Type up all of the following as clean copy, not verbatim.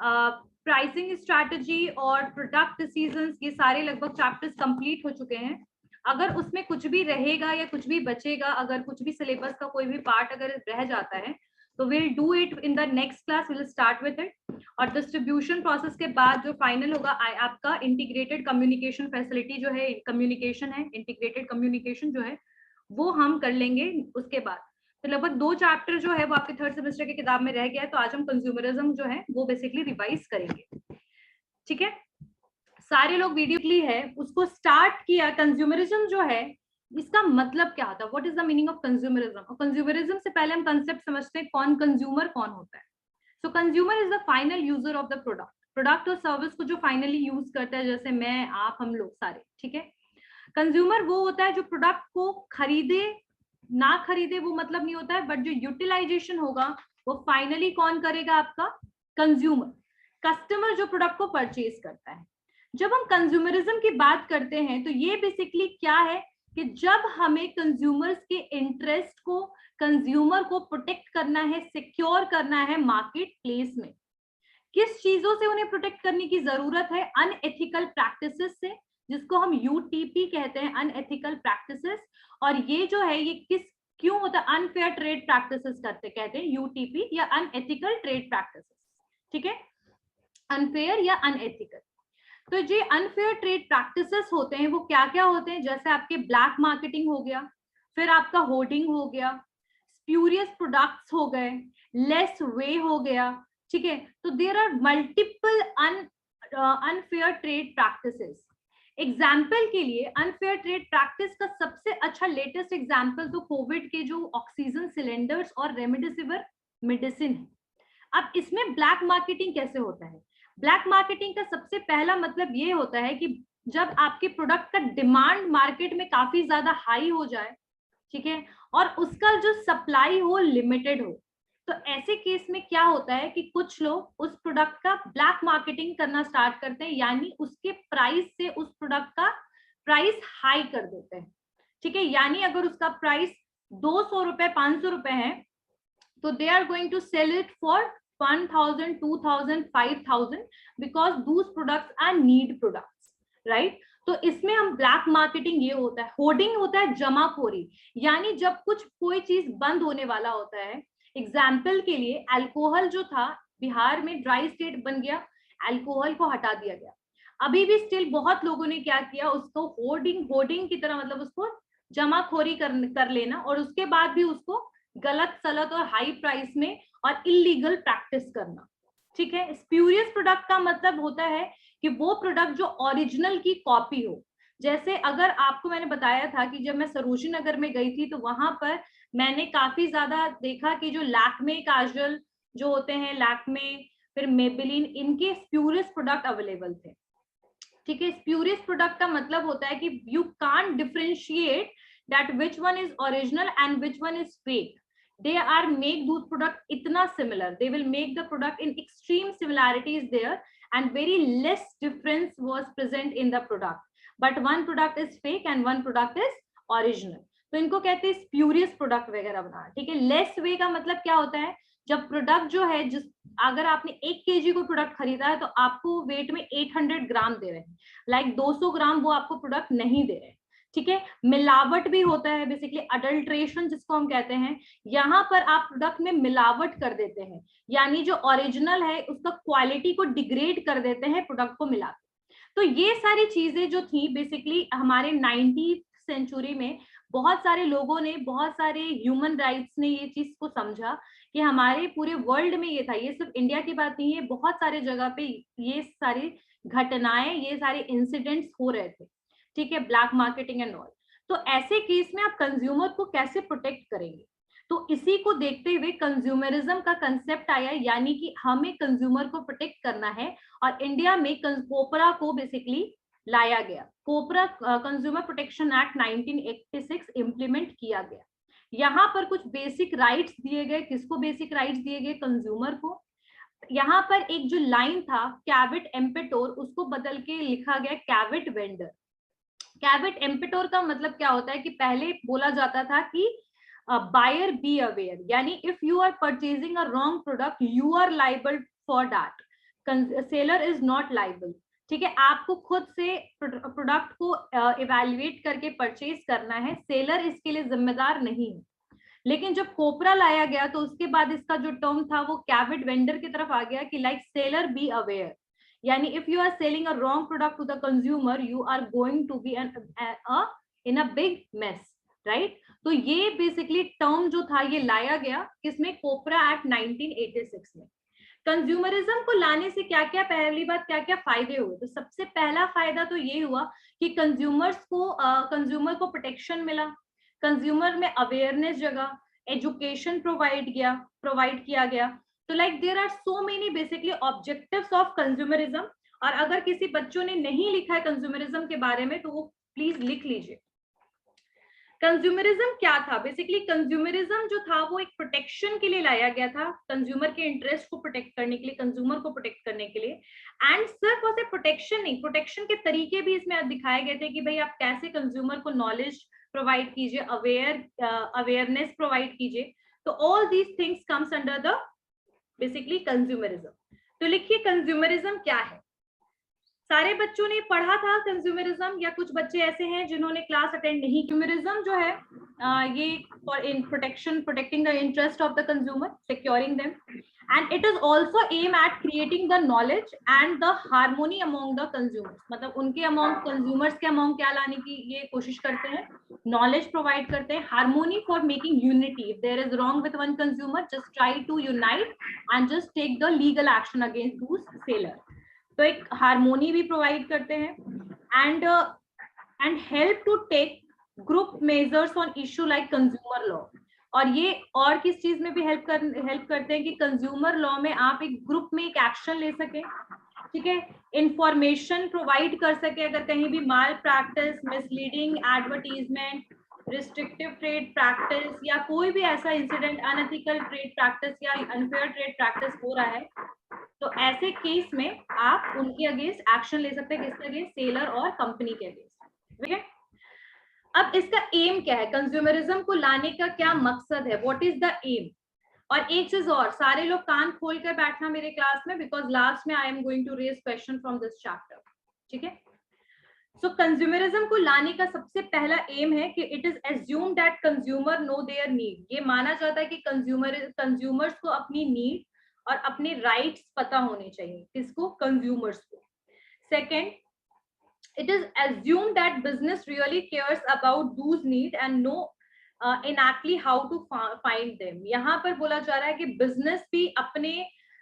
Pricing strategy और product decisions, ये सारे लगभग चैप्टर्स कंप्लीट हो चुके हैं। अगर उसमें कुछ भी रहेगा या कुछ भी बचेगा, अगर कुछ भी सिलेबस का कोई भी पार्ट अगर रह जाता है, तो will do it in the next class, will start with it. और डिस्ट्रीब्यूशन प्रोसेस के बाद जो फाइनल होगा आपका इंटीग्रेटेड कम्युनिकेशन फैसिलिटी जो है, कम्युनिकेशन है, इंटीग्रेटेड कम्युनिकेशन जो है वो हम कर लेंगे उसके बाद। तो लगभग 2 चैप्टर जो है वो आपके थर्ड सेमेस्टर की किताब में रह गया है, तो आज हम कंज्यूमरिज्म जो है वो बेसिकली रिवाइज करेंगे। ठीक है, सारे लोग वीडियो क्लियर है, उसको स्टार्ट किया। कंज्यूमरिज्म जो है इसका मतलब क्या होता है, what is the meaning of consumerism. और कंज्यूमरिज्म से पहले हम कंसेप्ट समझते हैं, कौन कंज्यूमर कौन होता है। सो consumer is the final user of the product और सर्विस को जो फाइनली यूज करता है, जैसे मैं, आप, हम लोग सारे। ठीक है, कंज्यूमर वो होता है जो प्रोडक्ट को खरीदे ना खरीदे वो मतलब नहीं होता है, बट जो यूटिलाइजेशन होगा वो फाइनली कौन करेगा, आपका कंज्यूमर, कस्टमर जो प्रोडक्ट को परचेज करता है। जब हम कंज्यूमरिज्म की बात करते हैं तो ये बेसिकली क्या है कि जब हमें कंज्यूमर्स के इंटरेस्ट को, कंज्यूमर को प्रोटेक्ट करना है, सिक्योर करना है मार्केट प्लेस में, किस चीजों से उन्हें प्रोटेक्ट करने की जरूरत है, अनएथिकल प्रैक्टिसेस से, जिसको हम यूटीपी कहते हैं, अनएथिकल प्रैक्टिसेस। और ये जो है ये किस क्यों होता है, अनफेयर ट्रेड प्रैक्टिसेस करते कहते हैं यूटीपी या अनएथिकल ट्रेड प्रैक्टिसेस। ठीक है, अनफेयर या अनएथिकल। तो ये अनफेयर ट्रेड प्रैक्टिसेस होते हैं वो क्या क्या होते हैं, जैसे आपके ब्लैक मार्केटिंग हो गया, फिर आपका होर्डिंग हो गया, स्प्यूरियस प्रोडक्ट्स हो गए, लेस वे हो गया। ठीक है, तो there are multiple unfair trade practices. Example के लिए अनफेयर ट्रेड प्रैक्टिस का सबसे अच्छा लेटेस्ट एग्जाम्पल तो कोविड के जो ऑक्सीजन सिलेंडर्स और रेमडेसिविर मेडिसिन है। अब इसमें ब्लैक मार्केटिंग कैसे होता है, ब्लैक मार्केटिंग का सबसे पहला मतलब ये होता है कि जब आपके प्रोडक्ट का डिमांड मार्केट में काफी ज्यादा हाई हो जाए, ठीक है, और उसका जो सप्लाई हो लिमिटेड हो, तो ऐसे केस में क्या होता है कि कुछ लोग उस प्रोडक्ट का ब्लैक मार्केटिंग करना स्टार्ट करते हैं, यानी उसके प्राइस से उस प्रोडक्ट का प्राइस हाई कर देते हैं। ठीक है, यानी अगर उसका प्राइस 200 रुपए 500 रुपए है, तो they are going to sell it for 1000 2000 5000 because those products are need products, right. तो इसमें हम ब्लैक मार्केटिंग ये होता है। होर्डिंग होता है जमाखोरी, यानी जब कुछ कोई चीज बंद होने वाला होता है, एग्जाम्पल के लिए अल्कोहल जो था, बिहार में ड्राई स्टेट बन गया, अल्कोहल को हटा दिया गया, अभी भी स्टिल बहुत लोगों ने क्या किया, उसको होर्डिंग की तरह, मतलब उसको जमाखोरी कर लेना, और उसके बाद भी उसको गलत सलत और हाई प्राइस में और इलीगल प्रैक्टिस करना। ठीक है, स्प्यूरियस प्रोडक्ट का मतलब होता है कि वो प्रोडक्ट जो ओरिजिनल की कॉपी हो। जैसे अगर आपको मैंने बताया था कि जब मैं सरोजिनी नगर में गई थी तो वहां पर मैंने काफी ज्यादा देखा कि जो लैक्मे काजल जो होते हैं, लैक्मे फिर मेबेलिन, इनके स्प्यूरियस प्रोडक्ट अवेलेबल थे। ठीक है, स्प्यूरियस प्रोडक्ट का मतलब होता है कि you can't differentiate that which one is original and which one is fake. They are make those product itna similar, they will make the product in extreme similarities there, and very less difference was present in the product, but one product is fake and one product is original, तो इनको कहते हैं spurious product वगैरह बनाना। ठीक है, less वे का मतलब क्या होता है, जब प्रोडक्ट जो है, जिस अगर आपने 1 kg को प्रोडक्ट खरीदा है तो आपको वेट में 800 ग्राम दे रहे हैं, लाइक 200 ग्राम वो आपको प्रोडक्ट नहीं दे रहे हैं। ठीक है, मिलावट भी होता है, बेसिकली अडल्ट्रेशन जिसको हम कहते हैं। यहाँ पर आप प्रोडक्ट में मिलावट कर देते हैं, यानी जो ओरिजिनल है उसका क्वालिटी को डिग्रेड कर देते हैं प्रोडक्ट को मिला के। तो ये सारी चीजें जो थी बेसिकली हमारे 19th सेंचुरी में बहुत सारे लोगों ने, बहुत सारे ह्यूमन राइट्स ने ये चीज को समझा कि हमारे पूरे वर्ल्ड में ये था, ये सिर्फ इंडिया की बात नहीं है, बहुत सारे जगह पे ये सारी घटनाएं, ये सारे इंसिडेंट्स हो रहे थे। ठीक है, ब्लैक मार्केटिंग एंड ऑल। तो ऐसे केस में आप कंज्यूमर को कैसे प्रोटेक्ट करेंगे, तो इसी को देखते हुए कंज्यूमरिज्म का कंसेप्ट आया, यानी कि हमें कंज्यूमर को प्रोटेक्ट करना है, और इंडिया में कोपरा को बेसिकली लाया गया। कोपरा कंज्यूमर प्रोटेक्शन एक्ट 1986 इंप्लीमेंट किया गया। यहाँ पर कुछ बेसिक राइट्स दिए गए, किसको बेसिक राइट्स दिए गए, कंज्यूमर को। यहाँ पर एक जो लाइन था कैविट एम्पेटोर, उसको बदल के लिखा गया कैविट वेंडर। कैविट एम्पेटोर का मतलब क्या होता है कि पहले बोला जाता था कि बायर बी अवेयर, यानी if you are purchasing a wrong product you are liable for that. Seller is not liable, ठीक है। आपको खुद से प्रोडक्ट को इवैल्यूएट करके परचेज करना है, सेलर इसके लिए जिम्मेदार नहीं है। लेकिन जब कोपरा लाया गया तो उसके बाद इसका जो टर्म था वो कैबिट वेंडर की तरफ आ गया कि लाइक सेलर बी अवेयर, यानी if you are selling a wrong product to the consumer you are going to be in a big mess, right. तो ये बेसिकली टर्म जो था ये लाया गया किसमें, कोपरा एक्ट 1986 में। कंज्यूमरिज्म को लाने से क्या क्या, पहली बात क्या क्या फायदे हुए, तो सबसे पहला फायदा तो ये हुआ कि कंज्यूमर को प्रोटेक्शन मिला, कंज्यूमर में अवेयरनेस जगा, एजुकेशन प्रोवाइड किया गया। तो like there are so many basically objectives of consumerism. और अगर किसी बच्चों ने नहीं लिखा है कंज्यूमरिज्म के बारे में तो वो प्लीज लिख लीजिए। कंज्यूमरिज्म क्या था, बेसिकली कंज्यूमरिज्म जो था वो एक प्रोटेक्शन के लिए लाया गया था, कंज्यूमर के इंटरेस्ट को प्रोटेक्ट करने के लिए, कंज्यूमर को प्रोटेक्ट करने के लिए। एंड सिर्फ उसे प्रोटेक्शन नहीं, प्रोटेक्शन के तरीके भी इसमें दिखाए गए थे कि भाई आप कैसे कंज्यूमर को नॉलेज प्रोवाइड कीजिए, अवेयरनेस प्रोवाइड कीजिए। तो all these things comes under the basically consumerism. तो लिखिए कंज्यूमरिज्म क्या है। सारे बच्चों ने पढ़ा था कंज्यूमरिज्म या कुछ बच्चे ऐसे हैं जिन्होंने क्लास अटेंड नहीं। कंज्यूमरिज्म जो है ये for in protecting the interest of the consumer, securing them, and it is also aim at creating the knowledge and the harmony among the consumers, मतलब उनके अमंग, कंज्यूमर्स के अमंग क्या लाने की ये कोशिश करते हैं, नॉलेज प्रोवाइड करते हैं, harmony for making unity. If there is wrong with one consumer just try to unite and just take the legal action against those seller. तो एक हार्मोनी भी प्रोवाइड करते हैं and help to take group measures on issue like consumer law. और ये और किस चीज में भी हेल्प करते हैं कि कंज्यूमर लॉ में आप एक ग्रुप में एक एक्शन ले सके, ठीक है, इंफॉर्मेशन प्रोवाइड कर सके अगर कहीं भी malpractice, misleading advertisement, restrictive trade practice या कोई भी ऐसा इंसिडेंट, अनएथिकल ट्रेड प्रैक्टिस या अनफेयर ट्रेड प्रैक्टिस हो रहा है, तो ऐसे केस में आप उनके अगेंस्ट एक्शन ले सकते हैं, किसके अगेंस्ट, सेलर और कंपनी के अगेंस्ट, ठीक है। अब इसका एम क्या है, कंज्यूमरिज्म को लाने का क्या मकसद है, व्हाट इज द एम। और एक चीज और, सारे लोग कान खोल कर बैठना मेरे क्लास में, बिकॉज लास्ट में I am going to raise question from this chapter, ठीक है। सो कंज्यूमरिज्म को लाने का सबसे पहला एम है कि it is assume that consumer know their need. ये माना जाता है कि कंज्यूमर्स को अपनी नीड और अपने राइट्स पता होने चाहिए, किसको, कंज्यूमर्स को। Second, it is assumed that business really cares about those needs and know inactly how to find them। यहाँ पर बोला जा रहा है कि बिजनेस भी अपने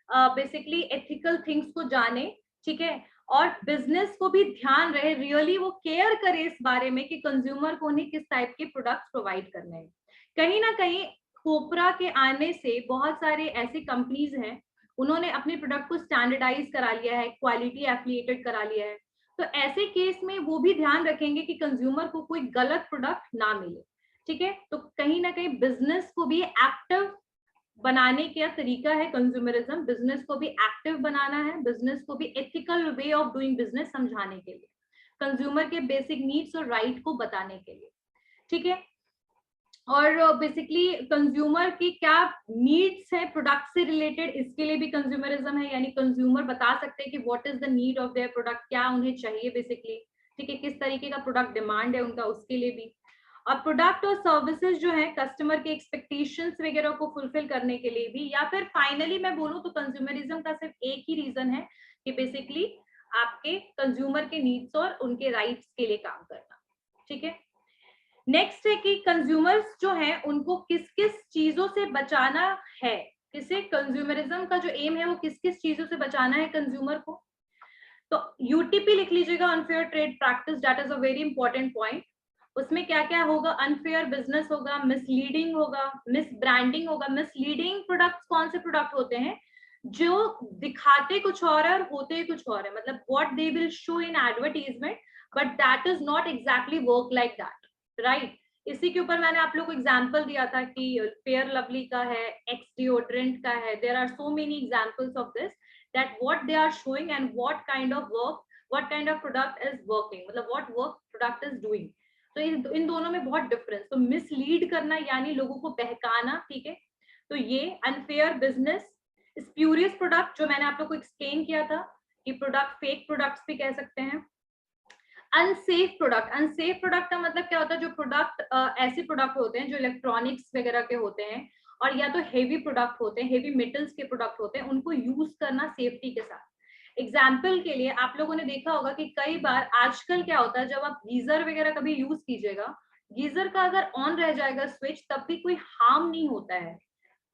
बेसिकली एथिकल थिंग्स को जाने, ठीक है, और बिजनेस को भी ध्यान रहे, रियली वो केयर करे इस बारे में कि कंज्यूमर को उन्हें किस टाइप के प्रोडक्ट्स प्रोवाइड करने हैं। कहीं ना कहीं कोपरा के आने से बहुत सारे ऐसी कंपनीज हैं, उन्होंने अपने प्रोडक्ट को स्टैंडर्डाइज करा लिया है, क्वालिटी एफिलिएटेड करा लिया है। तो ऐसे केस में वो भी ध्यान रखेंगे कि कंज्यूमर को कोई गलत प्रोडक्ट ना मिले, ठीक है। तो कहीं ना कहीं बिजनेस को भी एक्टिव बनाने का तरीका है कंज्यूमरिज्म, बिजनेस को भी एक्टिव बनाना है, बिजनेस को भी ethical way of doing business समझाने के लिए, कंज्यूमर के बेसिक नीड्स और राइट को बताने के लिए, ठीक है। और बेसिकली कंज्यूमर की क्या नीड्स है प्रोडक्ट से रिलेटेड, इसके लिए भी कंज्यूमरिज्म है, यानी कंज्यूमर बता सकते हैं कि what is the need of their product, क्या उन्हें चाहिए बेसिकली, ठीक है, किस तरीके का प्रोडक्ट डिमांड है उनका, उसके लिए भी। और प्रोडक्ट और सर्विसेज जो है कस्टमर के एक्सपेक्टेशंस वगैरह को फुलफिल करने के लिए भी, या फिर फाइनली मैं बोलूं तो कंज्यूमरिज्म का सिर्फ एक ही रीजन है कि बेसिकली आपके कंज्यूमर के नीड्स और उनके राइट्स के लिए काम करना, ठीक है। नेक्स्ट है कि कंज्यूमर्स जो हैं उनको किस किस चीजों से बचाना है, किसे, कंज्यूमरिज्म का जो एम है वो किस किस चीजों से बचाना है कंज्यूमर को। तो यूटीपी लिख लीजिएगा, unfair trade practice, that is a very important point. उसमें क्या क्या होगा, अनफेयर बिजनेस होगा, मिसलीडिंग होगा, मिस ब्रांडिंग होगा। मिसलीडिंग प्रोडक्ट्स कौन से प्रोडक्ट होते हैं, जो दिखाते कुछ और है और होते कुछ और है, मतलब what they will show in advertisement but that is not exactly work like that, right. इसी के ऊपर मैंने आप लोग को एग्जांपल दिया था कि फेयर लवली का है, एक्स डिओड्रेंट का है, there are so many examples of this, that what they are showing and what kind of work, what kind of product is working, मतलब what work product is doing. तो इन दोनों में बहुत डिफरेंस। तो mislead करना यानी लोगों को बहकाना, ठीक है, तो ये अनफेयर बिजनेस, स्प्यूरियस प्रोडक्ट जो मैंने आप लोग को एक्सप्लेन किया था कि प्रोडक्ट फेक प्रोडक्ट्स भी कह सकते हैं। अनसेफ प्रोडक्ट का मतलब क्या होता है, जो प्रोडक्ट ऐसे प्रोडक्ट होते हैं जो इलेक्ट्रॉनिक्स वगैरह के होते हैं और या तो हेवी प्रोडक्ट होते हैं, हेवी मेटल्स के प्रोडक्ट होते हैं, उनको यूज करना सेफ्टी के साथ। एग्जाम्पल के लिए आप लोगों ने देखा होगा कि कई बार आजकल क्या होता है, जब आप गीजर वगैरह कभी यूज कीजिएगा, गीजर का अगर ऑन रह जाएगा स्विच तब भी कोई हार्म नहीं होता है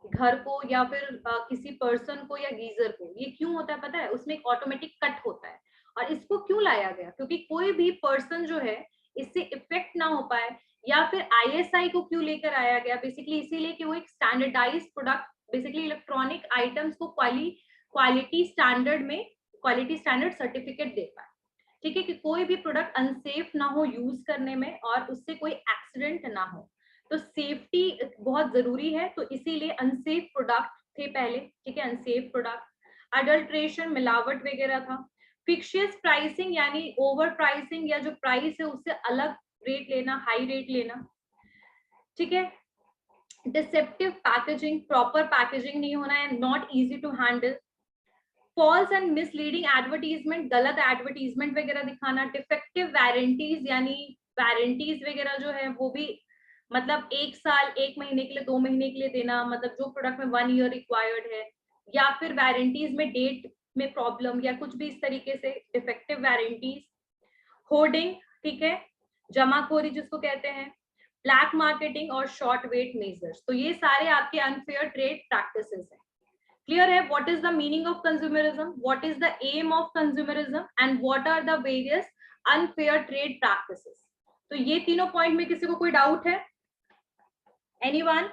घर को या फिर किसी पर्सन को या गीजर को। ये क्यों होता है पता है, उसमें एक ऑटोमेटिक कट होता है। और इसको क्यों लाया गया, क्योंकि कोई भी पर्सन जो है इससे इफेक्ट ना हो पाए, या फिर आईएसआई को क्यों लेकर आया गया, बेसिकली इसीलिए कि वो एक standardised product, basically electronic items को क्वालिटी स्टैंडर्ड सर्टिफिकेट दे पाए। ठीक है, कि कोई भी प्रोडक्ट अनसेफ ना हो यूज करने में और उससे कोई एक्सीडेंट ना हो। तो सेफ्टी बहुत जरूरी है, तो इसीलिए अनसेफ प्रोडक्ट थे पहले। ठीक है, अनसेफ प्रोडक्ट, अडल्ट्रेशन, मिलावट वगैरह था। फिक्शियस प्राइसिंग यानी ओवर प्राइसिंग, या जो प्राइस है उससे अलग रेट लेना, हाई रेट लेना। ठीक है, डिसेप्टिव पैकेजिंग, प्रॉपर पैकेजिंग नहीं होना है, not easy to handle. False and misleading advertisement, गलत एडवर्टीजमेंट वगैरह दिखाना। डिफेक्टिव वारंटीज यानी वारंटीज वगैरह जो है वो भी मतलब 1 साल, 1 महीने के लिए, 2 महीने के लिए देना, मतलब जो प्रोडक्ट में 1 ईयर रिक्वायर्ड है, या फिर वारंटीज में डेट में प्रॉब्लम या कुछ भी इस तरीके से डिफेक्टिव वारंटीज। होर्डिंग, ठीक है, जमाखोरी जिसको कहते हैं, ब्लैक मार्केटिंग और शॉर्ट वेट मेजर्स। तो ये सारे आपके अनफेयर ट्रेड प्रैक्टिसेस हैं। क्लियर है, what is the meaning of consumerism, what is the aim of consumerism and what are the various unfair trade practices. तो ये तीनों पॉइंट में किसी को कोई डाउट है? Anyone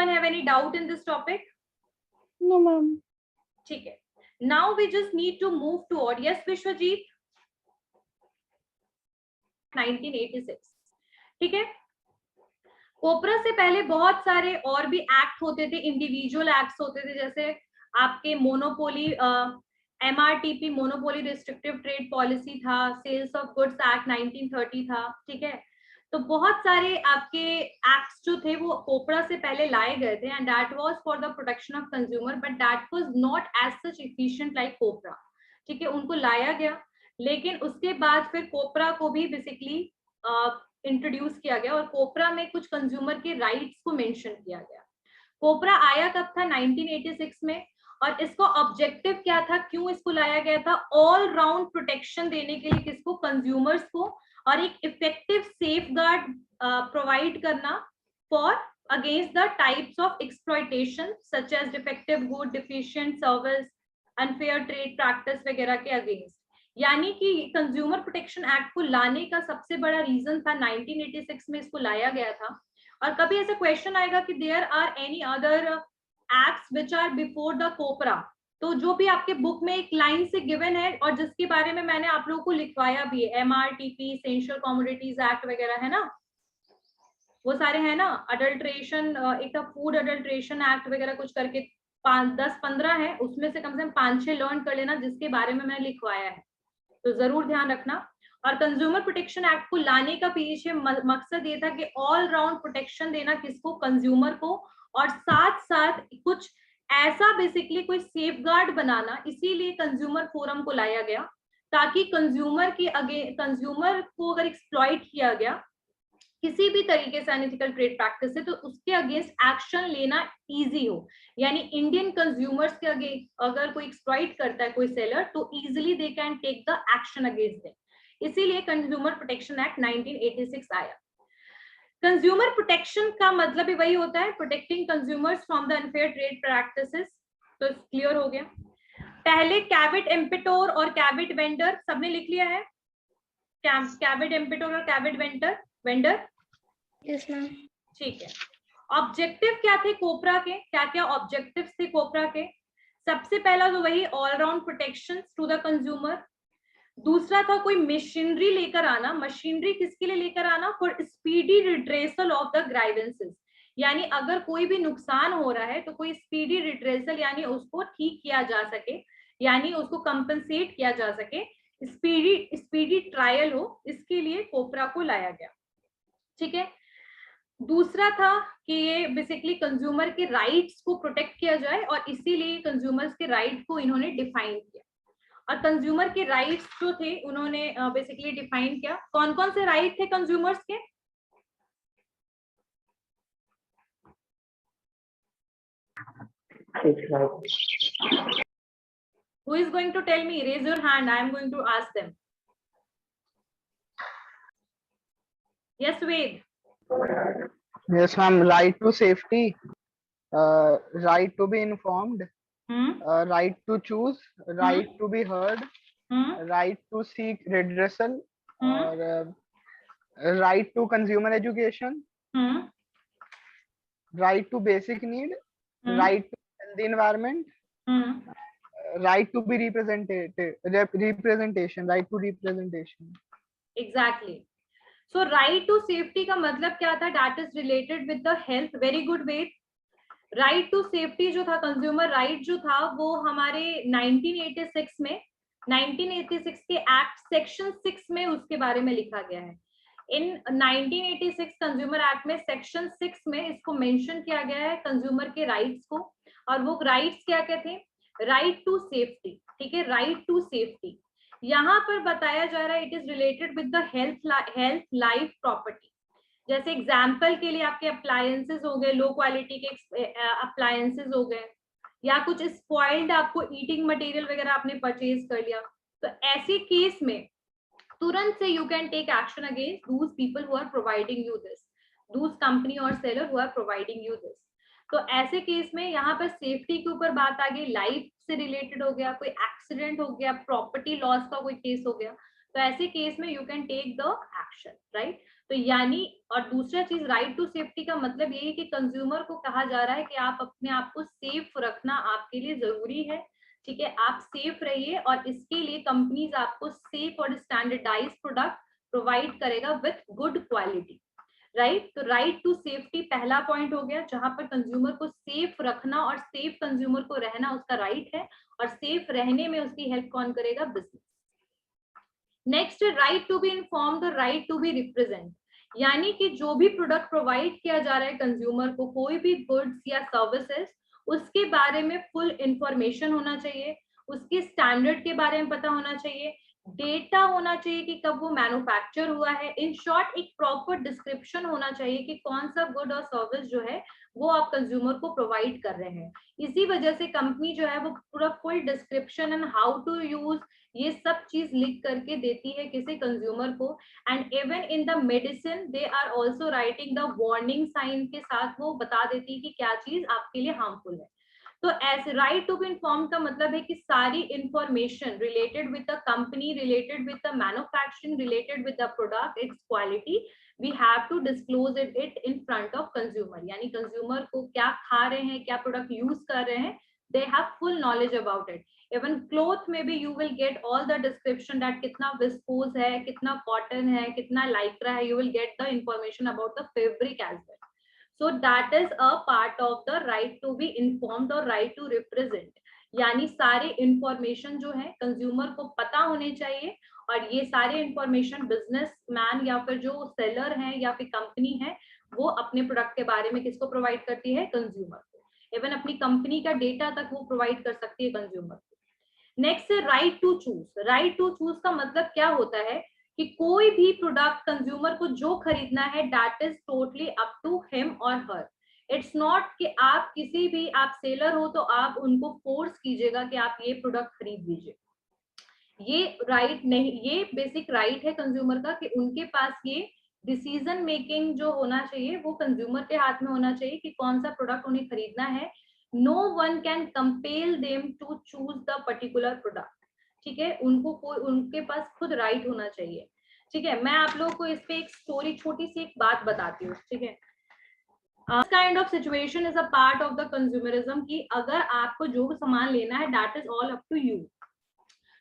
have any doubt in this topic? No, ma'am. ठीक है, now we just need to move toward, yes Vishwajeet, 1986। ठीक है, कोपरा से पहले बहुत सारे और भी एक्ट होते थे, इंडिविजुअल एक्ट्स होते थे, जैसे आपके monopoly, MRTP, monopoly restrictive trade policy था, सेल्स ऑफ गुड्स एक्ट 1930 था। ठीक है, तो बहुत सारे आपके एक्ट्स जो थे वो कोपरा से पहले लाए गए थे, and that was for the protection of consumer, but that was not as such efficient like COPRA. ठीक है, उनको लाया गया, लेकिन उसके बाद फिर कोपरा को भी बेसिकली इंट्रोड्यूस किया गया, और कोपरा में कुछ कंज्यूमर के राइट्स को मेंशन किया गया। कोपरा आया कब था? 1986 में, और इसका ऑब्जेक्टिव क्या था, क्यों इसको लाया गया था? ऑल राउंड प्रोटेक्शन देने के लिए किसको? कंज्यूमर्स को, और एक इफेक्टिव सेफगार्ड प्रोवाइड करना for against the types of exploitation such as defective good, deficient service, unfair trade practice वगैरह के अगेंस्ट। यानी कि कंज्यूमर प्रोटेक्शन एक्ट को लाने का सबसे बड़ा रीजन था, 1986 में इसको लाया गया था। और कभी ऐसा क्वेश्चन आएगा कि there are any other acts which are before the COPRA, तो जो भी आपके बुक में एक लाइन से गिवन है और जिसके बारे में मैंने आप लोगों को लिखवाया भी है, एमआरटीपी, एसेंशियल कमोडिटीज एक्ट वगैरह है ना, वो सारे है ना। अडल्ट्रेशन, एक था फूड अडल्ट्रेशन एक्ट वगैरह कुछ करके 5-10-15 है, उसमें से कम 5-6 लर्न कर लेना जिसके बारे में मैंने लिखवाया है, तो जरूर ध्यान रखना। और कंज्यूमर प्रोटेक्शन एक्ट को लाने का पीछे मकसद ये था कि ऑल राउंड प्रोटेक्शन देना किसको? कंज्यूमर को, और साथ साथ कुछ ऐसा बेसिकली कोई सेफगार्ड बनाना, इसीलिए कंज्यूमर फोरम को लाया गया, ताकि कंज्यूमर को अगर एक्सप्लॉइट किया गया किसी भी तरीके से अनएथिकल ट्रेड प्रैक्टिस से, तो उसके अगेंस्ट एक्शन लेना इजी हो। यानी इंडियन कंज्यूमर्स के अगेंस्ट अगर कोई एक्सप्लॉइट करता है कोई सेलर, तो easily they can take the action against them. इसीलिए कंज्यूमर प्रोटेक्शन एक्ट 1986 आया। कंज्यूमर प्रोटेक्शन का मतलब ही वही होता है, protecting consumers from the unfair trade practices. तो क्लियर हो गया। पहले कैविट एम्पिटोर और कैविट वेंडर सबने लिख लिया है, कैविट एम्पिटोर और कैविट वेंडर। Yes, ma'am. ठीक है, ऑब्जेक्टिव क्या थे कोपरा के, क्या क्या ऑब्जेक्टिव्स थे कोपरा के? सबसे पहला तो वही all round protection to the consumer. दूसरा था कोई मशीनरी लेकर आना, मशीनरी किसके लिए लेकर आना? For speedy redressal of the grievances, यानी अगर कोई भी नुकसान हो रहा है तो कोई स्पीडी रिड्रेसल यानी उसको ठीक किया जा सके, यानी उसको कंपनसेट किया जा सके, स्पीडी ट्रायल हो, इसके लिए कोपरा को लाया गया। ठीक है, दूसरा था कि ये बेसिकली कंज्यूमर के राइट्स को प्रोटेक्ट किया जाए और इसीलिए कंज्यूमर्स के राइट को इन्होंने डिफाइन किया। और कंज्यूमर के राइट्स जो थे उन्होंने बेसिकली डिफाइन किया। कौन कौन से राइट थे कंज्यूमर्स के? Who is going to tell me? Raise your hand. I am going to ask them. Yes, Ved. Yes, ma'am. Right to safety, right to be informed, right to choose, right to be heard, right to seek redressal, or right to consumer education, right to basic need, right to healthy environment, right to be representation, right to representation. Exactly. So right to safety का मतलब क्या था? That is related with the health. Very good, Ved. Right to safety जो था, consumer right जो था, वो हमारे 1986 में 1986 के एक्ट सेक्शन 6 में उसके बारे में लिखा गया है। इन 1986 कंज्यूमर एक्ट में सेक्शन 6 में इसको मेंशन किया गया है कंज्यूमर के राइट्स को। और वो राइट्स क्या क्या थे? राइट टू सेफ्टी, ठीक है, राइट टू सेफ्टी। यहाँ पर बताया जा रहा है it is related with the health life property. जैसे एग्जाम्पल के लिए आपके अप्लायंसेस हो गए, लो क्वालिटी के अप्लायंसेस हो गए, या कुछ स्पॉइल्ड आपको ईटिंग मटेरियल वगैरह आपने परचेज कर लिया, तो ऐसे केस में तुरंत से you can take action against those people who are providing you this, those company और seller who are providing you this. तो ऐसे केस में यहाँ पर सेफ्टी के ऊपर बात आ गई, लाइफ से रिलेटेड हो गया, कोई एक्सीडेंट हो गया, प्रॉपर्टी लॉस का कोई केस हो गया, तो ऐसे केस में you can take the action, right. तो यानी, और दूसरा चीज राइट टू सेफ्टी का मतलब ये है कि कंज्यूमर को कहा जा रहा है कि आप अपने आप को सेफ रखना आपके लिए जरूरी है, ठीक है, आप सेफ रहिए, और इसके लिए कंपनीज आपको सेफ और स्टैंडर्डाइज प्रोडक्ट प्रोवाइड करेगा विथ गुड क्वालिटी, राइट। तो राइट टू सेफ्टी पहला पॉइंट हो गया, जहां पर कंज्यूमर को सेफ रखना और सेफ कंज्यूमर को रहना उसका राइट है, और सेफ रहने में उसकी हेल्प कौन करेगा? Business. Next, right to be informed और राइट टू बी रिप्रेजेंट, यानी कि जो भी प्रोडक्ट प्रोवाइड किया जा रहा है कंज्यूमर को, कोई भी गुड्स या सर्विसेज, उसके बारे में फुल इंफॉर्मेशन होना चाहिए, उसके स्टैंडर्ड के बारे में पता होना चाहिए, डेटा होना चाहिए कि कब वो मैन्युफैक्चर हुआ है, इन शॉर्ट एक प्रॉपर डिस्क्रिप्शन होना चाहिए कि कौन सा गुड और सर्विस जो है वो आप कंज्यूमर को प्रोवाइड कर रहे हैं। इसी वजह से कंपनी जो है वो पूरा full description and how to use ये सब चीज लिख करके देती है किसी कंज्यूमर को। And even in the medicine they are also writing the warning sign के साथ वो बता देती है कि क्या चीज आपके लिए हार्मफुल है। तो ऐसे राइट टू बी इन्फॉर्म का मतलब है कि सारी information related with the company, related with the manufacturing, related with the product, its quality, we have to disclose it in front of consumer. यानी कंज्यूमर को क्या खा रहे हैं, क्या प्रोडक्ट यूज कर रहे हैं, they have full knowledge about it. Even cloth में भी you will get all the description that कितना viscose है, कितना cotton है, कितना lycra है, you will get the information about the fabric as well. So that is a part of the right to be informed or right to represent. यानी सारे information जो है कंज्यूमर को पता होने चाहिए, और ये सारे इंफॉर्मेशन बिजनेसमैन या फिर जो सेलर है या फिर कंपनी है वो अपने प्रोडक्ट के बारे में किसको प्रोवाइड करती है? कंज्यूमर को। इवन अपनी कंपनी का डेटा तक वो प्रोवाइड कर सकती है कंज्यूमर को। नेक्स्ट है right to choose. Right to choose का मतलब क्या होता है कि कोई भी प्रोडक्ट कंज्यूमर को जो खरीदना है that is totally up to him और हर। इट्स नॉट कि आप किसी भी, आप सेलर हो तो आप उनको फोर्स कीजिएगा कि आप ये प्रोडक्ट खरीद लीजिए, ये राइट नहीं। ये बेसिक राइट है कंज्यूमर का कि उनके पास ये डिसीजन मेकिंग जो होना चाहिए वो कंज्यूमर के हाथ में होना चाहिए कि कौन सा प्रोडक्ट उन्हें खरीदना है। No one can compel them to choose the particular product, ठीक है, उनको कोई, उनके पास खुद राइट होना चाहिए, ठीक है। मैं आप लोगों को इस पे एक स्टोरी, छोटी सी एक बात बताती हूँ, ठीक है। Kind of situation is a part of the consumerism कि अगर आपको जो सामान लेना है that is all up to you,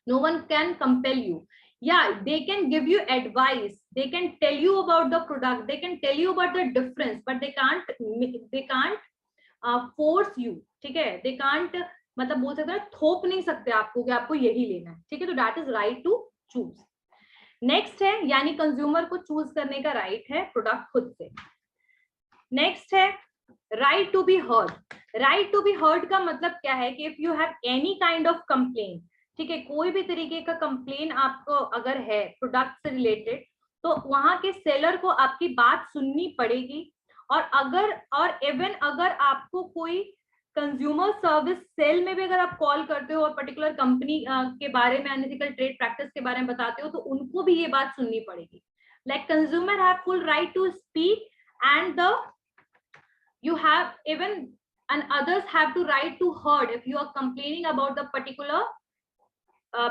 no one can compel you. Yeah, they can give you advice, they can tell you about the product, they can tell you about the difference, but they can't force you, ठीक है, they can't, मतलब बोल सकते हैं थोप नहीं सकते आपको कि आपको यही लेना है, ठीक है। तो that is right to choose. Next है, यानी कंज्यूमर को चूज करने का राइट है प्रोडक्ट खुद से। नेक्स्ट है right to be heard. Right to be heard का मतलब क्या है कि if you have any kind of complain, ठीक है, कोई भी तरीके का कंप्लेन आपको अगर है प्रोडक्ट से रिलेटेड, तो वहां के सेलर को आपकी बात सुननी पड़ेगी। और इवन अगर आपको कोई कंज्यूमर सर्विस सेल में भी अगर आप कॉल करते हो और पर्टिकुलर कंपनी के बारे में, अनएथिकल ट्रेड प्रैक्टिस के बारे में बताते हो, तो उनको भी ये बात सुननी पड़ेगी। Like consumer have full right to speak and you have even and others have to right to heard if you are complaining about the particular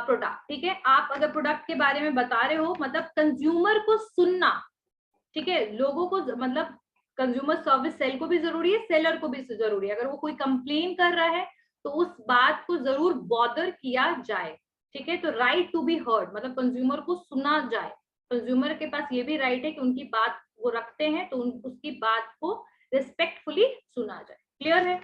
product, ठीक है। आप अगर प्रोडक्ट के बारे में बता रहे हो, मतलब कंज्यूमर को सुनना, ठीक है, लोगों को, मतलब कंज्यूमर सर्विस सेल को भी जरूरी है, सेलर को भी जरूरी है। अगर वो कोई कंप्लेन कर रहा है तो उस बात को जरूर बॉदर किया जाए, ठीक है। तो राइट टू बी हर्ड मतलब कंज्यूमर को सुना जाए। कंज्यूमर के पास ये भी राइट है कि उनकी बात वो रखते हैं, तो उसकी बात को रिस्पेक्टफुली सुना जाए। क्लियर है।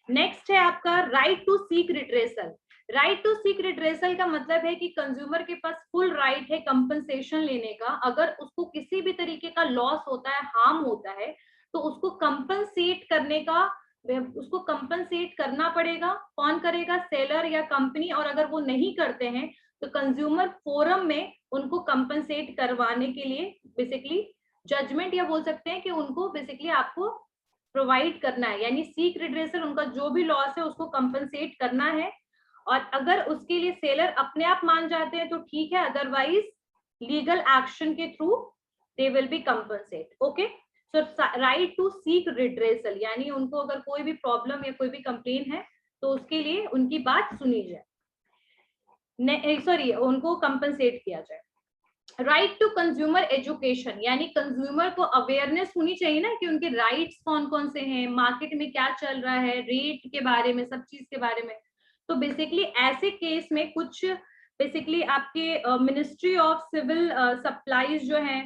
नेक्स्ट है आपका right to seek redressal. Right to seek redressal का मतलब है कि कंज्यूमर के पास फुल राइट है कंपनसेशन लेने का। अगर उसको किसी भी तरीके का लॉस होता है, हार्म होता है, तो उसको कंपनसेट करने का, उसको कंपनसेट करना पड़ेगा। कौन करेगा? सेलर या कंपनी। और अगर वो नहीं करते हैं तो कंज्यूमर फोरम में उनको कंपनसेट करवाने के लिए बेसिकली जजमेंट, या बोल सकते हैं कि उनको बेसिकली आपको प्रोवाइड करना है, यानी सीक रिड्रेसल, उनका जो भी लॉस है उसको कंपनसेट करना है। और अगर उसके लिए सेलर अपने आप मान जाते हैं तो ठीक है, अदरवाइज लीगल एक्शन के through they will be compensate. Okay, so right to seek redressal यानी उनको अगर कोई भी प्रॉब्लम या कोई भी कंप्लेन है तो उसके लिए उनकी बात सुनी जाए, उनको कंपनसेट किया जाए। राइट टू कंज्यूमर एजुकेशन यानी कंज्यूमर को अवेयरनेस होनी चाहिए ना कि उनके राइट्स कौन कौन से हैं, मार्केट में क्या चल रहा है, रेट के बारे में, सब चीज के बारे में। तो बेसिकली ऐसे केस में कुछ बेसिकली आपके मिनिस्ट्री ऑफ सिविल सप्लाईज जो है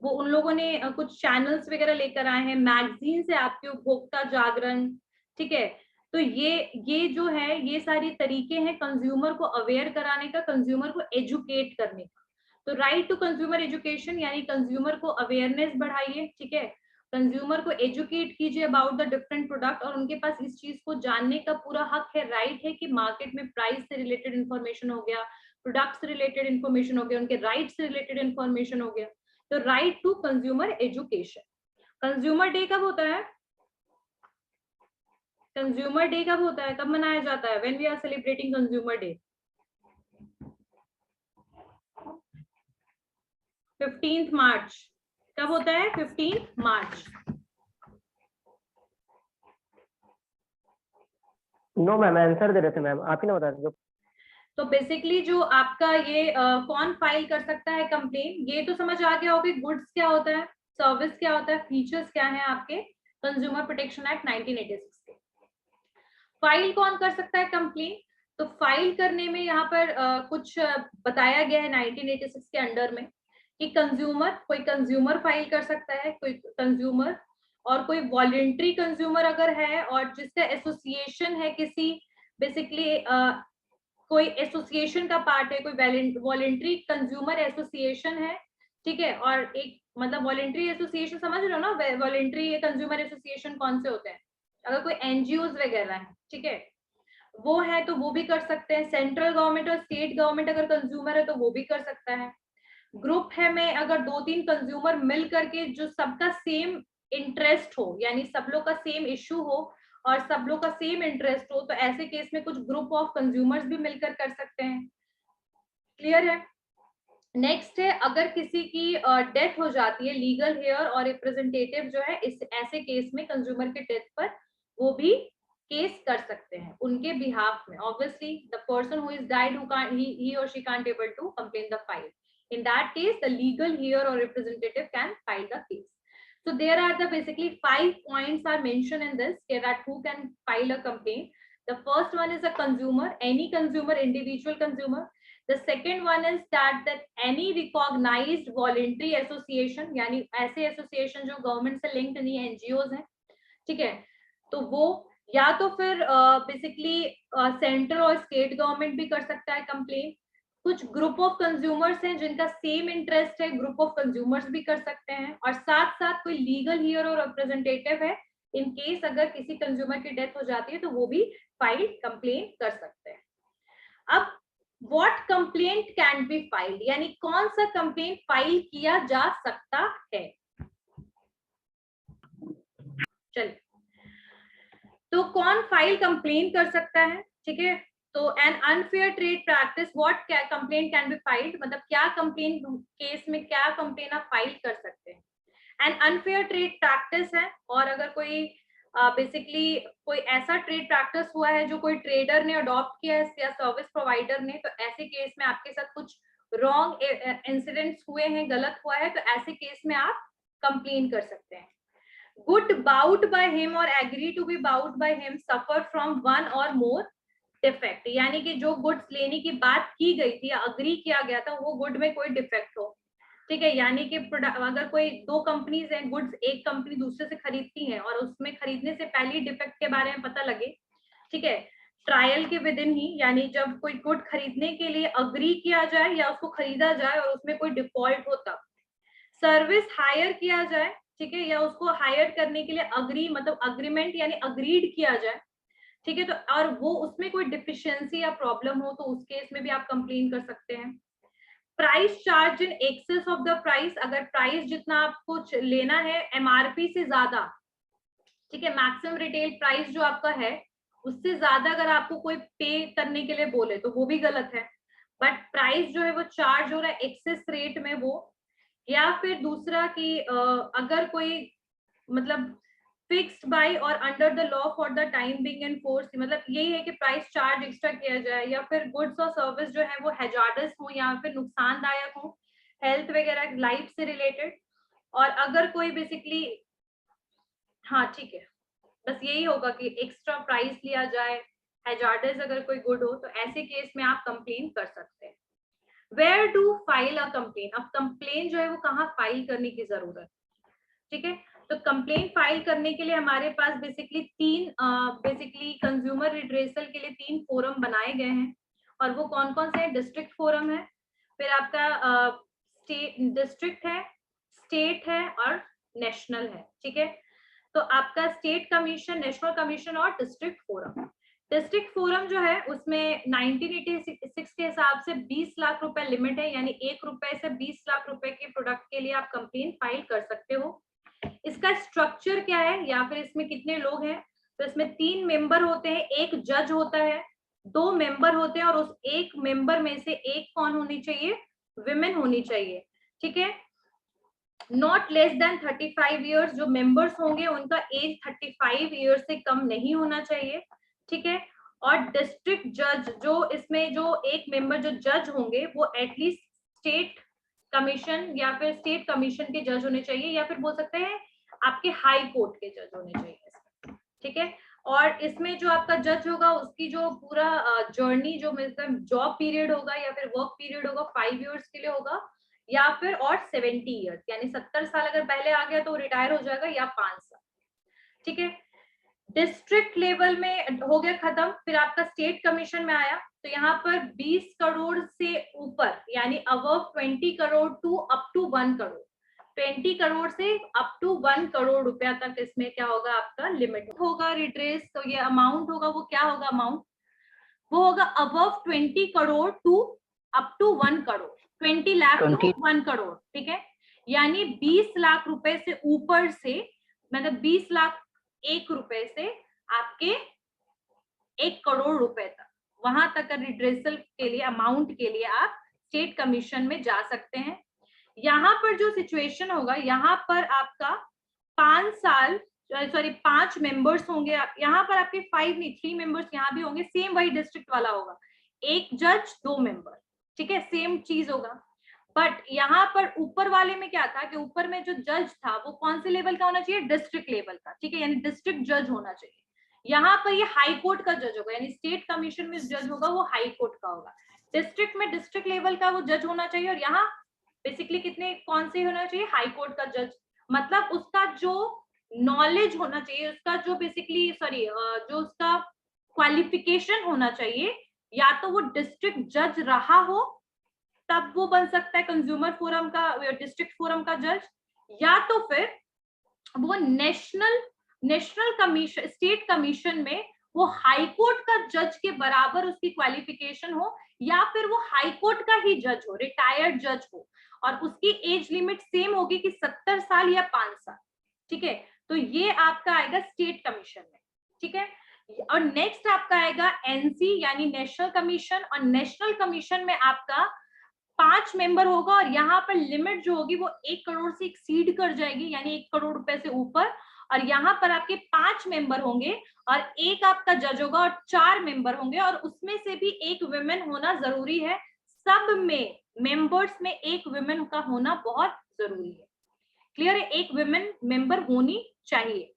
वो उन लोगों ने कुछ चैनल्स वगैरह लेकर आए हैं, मैगजीन से आपके उपभोक्ता जागरण, ठीक है। तो ये जो है ये सारी तरीके हैं कंज्यूमर को अवेयर कराने का, कंज्यूमर को एजुकेट करने का। तो राइट टू कंज्यूमर एजुकेशन यानी कंज्यूमर को अवेयरनेस बढ़ाइए, ठीक है, कंज्यूमर को एजुकेट कीजिए अबाउट द डिफरेंट प्रोडक्ट, और उनके पास इस चीज को जानने का पूरा हक है, राइट है कि मार्केट में प्राइस से रिलेटेड इंफॉर्मेशन हो गया, प्रोडक्ट से रिलेटेड इंफॉर्मेशन हो गया, उनके राइट से रिलेटेड इंफॉर्मेशन हो गया। तो right to consumer education. Consumer day कब होता है? कंज्यूमर डे कब होता है, कब मनाया जाता है? When we are celebrating consumer day? 15 March. कब होता है? 15 मार्च। नो मैम, आंसर दे रहे थे मैम, आप ही ना बता दो। तो बेसिकली जो आपका ये कौन फाइल कर सकता है कंप्लेन, ये तो समझ आ गया होगा। गुड्स क्या होता है, सर्विस क्या होता है, फीचर्स क्या है आपके कंज्यूमर प्रोटेक्शन एक्ट 1986 के। फाइल कौन कर सकता है कंप्लेन? तो फाइल करने में यहाँ पर कुछ बताया गया है 1986 के अंडर में कि कोई कंज्यूमर फाइल कर सकता है, कोई कंज्यूमर, और कोई वॉलेंट्री कंज्यूमर अगर है और जिसका एसोसिएशन है किसी, बेसिकली कोई एसोसिएशन का पार्ट है, कोई वॉलेंट्री कंज्यूमर एसोसिएशन है, ठीक है। और एक मतलब वॉलेंट्री एसोसिएशन समझ रहे हो ना, वॉलेंट्री कंज्यूमर एसोसिएशन कौन से होते हैं? अगर कोई एनजीओ वगैरह है, ठीक है, वो है तो वो भी कर सकते हैं। सेंट्रल गवर्नमेंट और स्टेट गवर्नमेंट अगर कंज्यूमर है तो वो भी कर सकता है। ग्रुप है में अगर 2-3 कंज्यूमर मिल करके जो सबका सेम इंटरेस्ट हो, यानी सब लोग का सेम इश्यू हो और सब लोग का सेम इंटरेस्ट हो, तो ऐसे केस में कुछ ग्रुप ऑफ कंज्यूमर्स भी मिलकर कर सकते हैं। क्लियर है। नेक्स्ट है अगर किसी की डेथ हो जाती है, लीगल हेयर और रिप्रेजेंटेटिव जो है इस ऐसे केस में कंज्यूमर के डेथ पर वो भी केस कर सकते हैं उनके बिहाफ में। Obviously the person who is died he or she can't able to complain the file. In that case, the legal heir or representative can file the case. So there are the basically 5 points are mentioned in this that who can file a complaint. The first one is a consumer, any consumer, individual consumer. The second one is that any recognized voluntary association, यानी ऐसे association जो government से linked नहीं NGOs हैं, ठीक है, तो वो या तो फिर बेसिकली सेंट्रल और स्टेट गवर्नमेंट भी कर सकता है कंप्लेन। कुछ ग्रुप ऑफ कंज्यूमर्स हैं जिनका सेम इंटरेस्ट है, ग्रुप ऑफ कंज्यूमर्स भी कर सकते हैं, और साथ साथ कोई लीगल हियर और रिप्रेजेंटेटिव है, इन केस अगर किसी कंज्यूमर की डेथ हो जाती है तो वो भी फाइल कंप्लेंट कर सकते हैं। अब what complaint can be filed, यानी कौन सा कंप्लेंट फाइल किया जा सकता है। चलिए, तो कौन फाइल कंप्लेंट कर सकता है, ठीक है। तो an unfair trade practice, what complaint can be filed, मतलब क्या कंप्लेंट केस में क्या कंप्लेंट आप फाइल कर सकते हैं। एन अनफेयर ट्रेड प्रैक्टिस है, और अगर कोई बेसिकली कोई ऐसा ट्रेड प्रैक्टिस हुआ है जो कोई ट्रेडर ने अडॉप्ट किया है या सर्विस प्रोवाइडर ने, तो ऐसे केस में आपके साथ कुछ रॉन्ग इंसिडेंट्स हुए हैं, गलत हुआ है, तो ऐसे केस में आप कंप्लेन कर सकते हैं। Good bought by him or agree to be bought by him suffer from one or more defect, यानी कि जो गुड्स लेने की बात की गई थी या अग्री किया गया था वो गुड में कोई डिफेक्ट हो, ठीक है। यानी कि अगर कोई दो कंपनीज हैं, गुड्स एक कंपनी दूसरे से खरीदती है और उसमें खरीदने से पहले डिफेक्ट के बारे में पता लगे, ठीक है, ट्रायल के विद इन ही, यानी जब कोई गुड खरीदने के लिए अग्री किया जाए या उसको खरीदा जाए और उसमें कोई डिफॉल्ट हो तब, सर्विस हायर किया जाए, ठीक है, या उसको हायर करने के लिए अग्री मतलब अग्रीमेंट यानी अग्रीड किया जाए, ठीक है, तो और वो उसमें कोई डिफिशियंसी या प्रॉब्लम हो तो उस केस में भी आप कंप्लेन कर सकते हैं। Price charge in excess of the price, अगर प्राइस जितना आपको लेना है एमआरपी से ज्यादा, ठीक है, मैक्सिमम रिटेल प्राइस जो आपका है उससे ज्यादा अगर आपको कोई पे करने के लिए बोले तो वो भी गलत है। बट प्राइस जो है वो चार्ज हो रहा है एक्सेस रेट में वो, या फिर दूसरा कि अगर कोई मतलब फिक्स्ड बाय और under the law for the time being in force, मतलब यही है कि प्राइस चार्ज एक्स्ट्रा किया जाए, या फिर गुड्स और सर्विस जो है वो हैजार्डस हो या फिर नुकसानदायक हो, हेल्थ वगैरह लाइफ से रिलेटेड, और अगर कोई बेसिकली, हाँ ठीक है, बस यही होगा कि एक्स्ट्रा प्राइस लिया जाए, हैजार्डस अगर कोई गुड हो, तो ऐसे केस में आप कंप्लेन कर सकते हैं। Where to file a complain, अब कंप्लेन जो है वो कहाँ फाइल करने की जरूरत, ठीक है। तो कंप्लेन फाइल करने के लिए हमारे पास बेसिकली बेसिकली कंज्यूमर रिड्रेसल के लिए 3 फोरम बनाए गए हैं, और वो कौन कौन से हैं। डिस्ट्रिक्ट फोरम है, फिर आपका डिस्ट्रिक्ट है, स्टेट है और नेशनल है, ठीक है। तो आपका स्टेट कमीशन, नेशनल कमीशन और डिस्ट्रिक्ट फोरम। डिस्ट्रिक्ट फोरम जो है उसमें 1986 के हिसाब से 20 लाख रुपए लिमिट है, यानी 1 रुपए से 20 लाख रुपए के प्रोडक्ट के लिए आप कंप्लेन फाइल कर सकते हो। इसका स्ट्रक्चर क्या है या फिर इसमें कितने लोग हैं, तो इसमें 3 मेंबर होते हैं, एक जज होता है, 2 मेंबर होते हैं, और उस एक मेंबर में से एक कौन होनी चाहिए, विमेन होनी चाहिए, ठीक है। नॉट लेस देन 35 ईयर्स, जो मेंबर्स होंगे उनका एज 35 ईयर्स से कम नहीं होना चाहिए, ठीक है। और डिस्ट्रिक्ट जज, जो इसमें जो एक मेंबर जो जज होंगे वो एटलीस्ट स्टेट कमीशन या फिर स्टेट कमीशन के जज होने चाहिए, या फिर बोल सकते हैं आपके हाई कोर्ट के जज होने चाहिए, ठीक है। और इसमें जो आपका जज होगा उसकी जो पूरा जर्नी जो मतलब जॉब पीरियड होगा या फिर वर्क पीरियड होगा 5 इयर्स के लिए होगा, या फिर और 70 इयर्स, यानी 70 साल अगर पहले आ गया तो रिटायर हो जाएगा, या 5 साल, ठीक है। डिस्ट्रिक्ट लेवल में हो गया खत्म, फिर आपका स्टेट कमीशन में आया, तो यहाँ पर 20 करोड़ से ऊपर यानी above 20 crore to up to 1 crore, 20 crore से अप टू 1 करोड़ रुपया तक इसमें क्या होगा, आपका लिमिट होगा रिट्रेस। तो ये अमाउंट होगा वो क्या होगा, अमाउंट वो होगा above 20 crore to up to 1 crore, 20 lakh to 1 crore, ठीक है। यानी 20 लाख रुपए से ऊपर से, मतलब 20 लाख 1 रुपए से आपके 1 करोड़ रुपए तक, वहां तक रिड्रेसल के लिए अमाउंट के लिए आप स्टेट कमीशन में जा सकते हैं। यहाँ पर जो सिचुएशन होगा, यहाँ पर आपका 5 मेंबर्स होंगे, यहाँ पर आपके 5 नहीं 3 मेंबर्स यहाँ भी होंगे, सेम वही डिस्ट्रिक्ट वाला होगा, 1 जज 2 मेंबर, ठीक है, सेम चीज होगा। बट यहाँ पर ऊपर वाले में क्या था कि ऊपर में जो जज था वो कौन से लेवल का होना चाहिए, डिस्ट्रिक्ट लेवल का, ठीक है, यानी डिस्ट्रिक्ट जज होना चाहिए। यहाँ पर ये हाई कोर्ट का जज होगा, यानी स्टेट कमीशन में जज होगा वो हाई कोर्ट का होगा, डिस्ट्रिक्ट में डिस्ट्रिक्ट लेवल का वो जज होना चाहिए, और यहाँ बेसिकली कितने कौन से होना चाहिए, हाई कोर्ट का जज, मतलब उसका जो नॉलेज होना चाहिए, उसका जो बेसिकली जो उसका क्वालिफिकेशन होना चाहिए, या तो वो डिस्ट्रिक्ट जज रहा हो तब वो बन सकता है कंज्यूमर फोरम का, डिस्ट्रिक्ट फोरम का जज, या तो फिर वो नेशनल कमीशन, स्टेट कमीशन में वो हाई कोर्ट का जज के बराबर उसकी क्वालिफिकेशन हो, या फिर वो हाई कोर्ट का ही जज हो, रिटायर्ड जज हो, और उसकी एज लिमिट सेम होगी कि 70 साल या 5 साल। ठीक है, तो ये आपका आएगा स्टेट कमीशन में। ठीक है, और नेक्स्ट आपका आएगा एनसी यानी नेशनल कमीशन, और नेशनल कमीशन में आपका 5 मेंबर होगा, और यहाँ पर लिमिट जो होगी वो 1 करोड़ से एक्सीड कर जाएगी, यानी 1 करोड़ रुपए से ऊपर, और यहाँ पर आपके 5 मेंबर होंगे, और एक आपका जज होगा, और 4 मेंबर होंगे, और उसमें से भी एक वुमेन होना जरूरी है। सब में मेंबर्स में एक वुमेन का होना बहुत जरूरी है। क्लियर है, एक वुमेन मेंबर होनी चाहिए।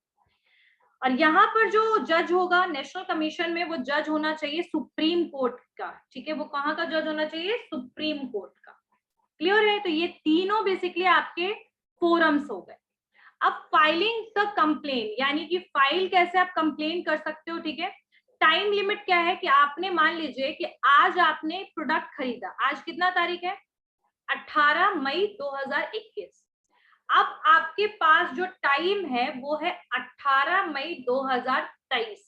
और यहाँ पर जो जज होगा नेशनल कमीशन में, वो जज होना चाहिए सुप्रीम कोर्ट का। ठीक है, वो कहाँ का जज होना चाहिए? सुप्रीम कोर्ट का। क्लियर है, तो ये तीनों बेसिकली आपके फोरम्स हो गए। अब फाइलिंग द कंप्लेन, यानी कि फाइल कैसे आप कंप्लेन कर सकते हो। ठीक है, टाइम लिमिट क्या है कि आपने मान लीजिए कि आज आपने प्रोडक्ट खरीदा, आज कितना तारीख है? 18 मई 2021। अब आपके पास जो टाइम है वो है 18 मई 2023,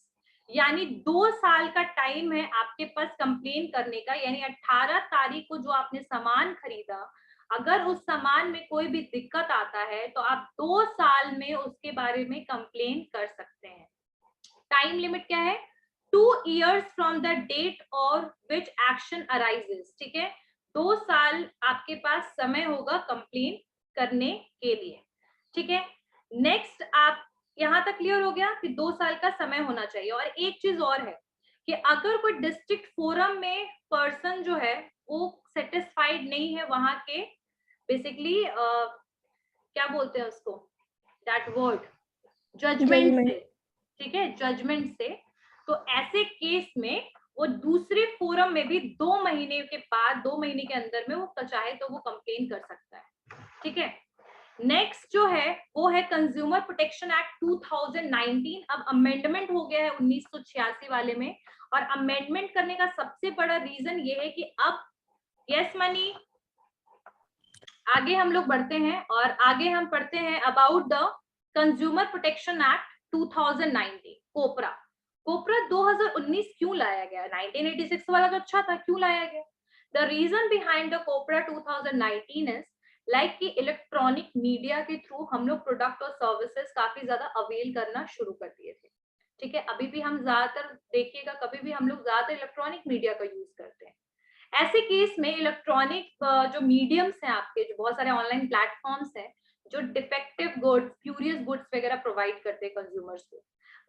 यानी 2 साल का टाइम है आपके पास कंप्लेन करने का। यानी 18 तारीख को जो आपने सामान खरीदा, अगर उस सामान में कोई भी दिक्कत आता है तो आप 2 साल में उसके बारे में कंप्लेन कर सकते हैं। टाइम लिमिट क्या है? 2 years फ्रॉम द डेट और विच एक्शन अराइजेस। ठीक है, 2 साल आपके पास समय होगा कंप्लेन करने के लिए। ठीक है, नेक्स्ट आप यहाँ तक क्लियर हो गया कि 2 साल का समय होना चाहिए। और एक चीज और है कि अगर कोई डिस्ट्रिक्ट फोरम में पर्सन जो है वो सेटिस्फाइड नहीं है वहां के बेसिकली क्या बोलते हैं उसको, दैट वर्ड, जजमेंट से। ठीक है, जजमेंट से, तो ऐसे केस में वो दूसरे फोरम में भी 2 महीने के बाद, 2 महीने के अंदर में वो चाहे तो वो कंप्लेन कर सकता है। ठीक है, नेक्स्ट जो है वो है कंज्यूमर प्रोटेक्शन एक्ट 2019। अब अमेंडमेंट हो गया है 1986 वाले में, और अमेंडमेंट करने का सबसे बड़ा रीजन ये है कि अब यस मनी, आगे हम लोग बढ़ते हैं और आगे हम पढ़ते हैं about the consumer protection act 2019, कोपरा। कोपरा 2019 क्यों लाया गया? 1986 वाला तो अच्छा था, क्यों लाया गया? The reason behind the COPRA 2019 is like कि इलेक्ट्रॉनिक मीडिया के थ्रू हम लोग प्रोडक्ट और सर्विसेज काफी ज्यादा अवेल करना शुरू कर दिए थे। ठीक है, अभी भी हम ज्यादातर देखिएगा, कभी भी हम लोग ज्यादातर इलेक्ट्रॉनिक मीडिया का यूज करते हैं। ऐसे केस में इलेक्ट्रॉनिक जो मीडियम्स हैं आपके, जो बहुत सारे ऑनलाइन प्लेटफॉर्म्स हैं जो डिफेक्टिव गुड्स, स्प्यूरियस गुड्स वगैरह प्रोवाइड करते हैं कंज्यूमर्स को,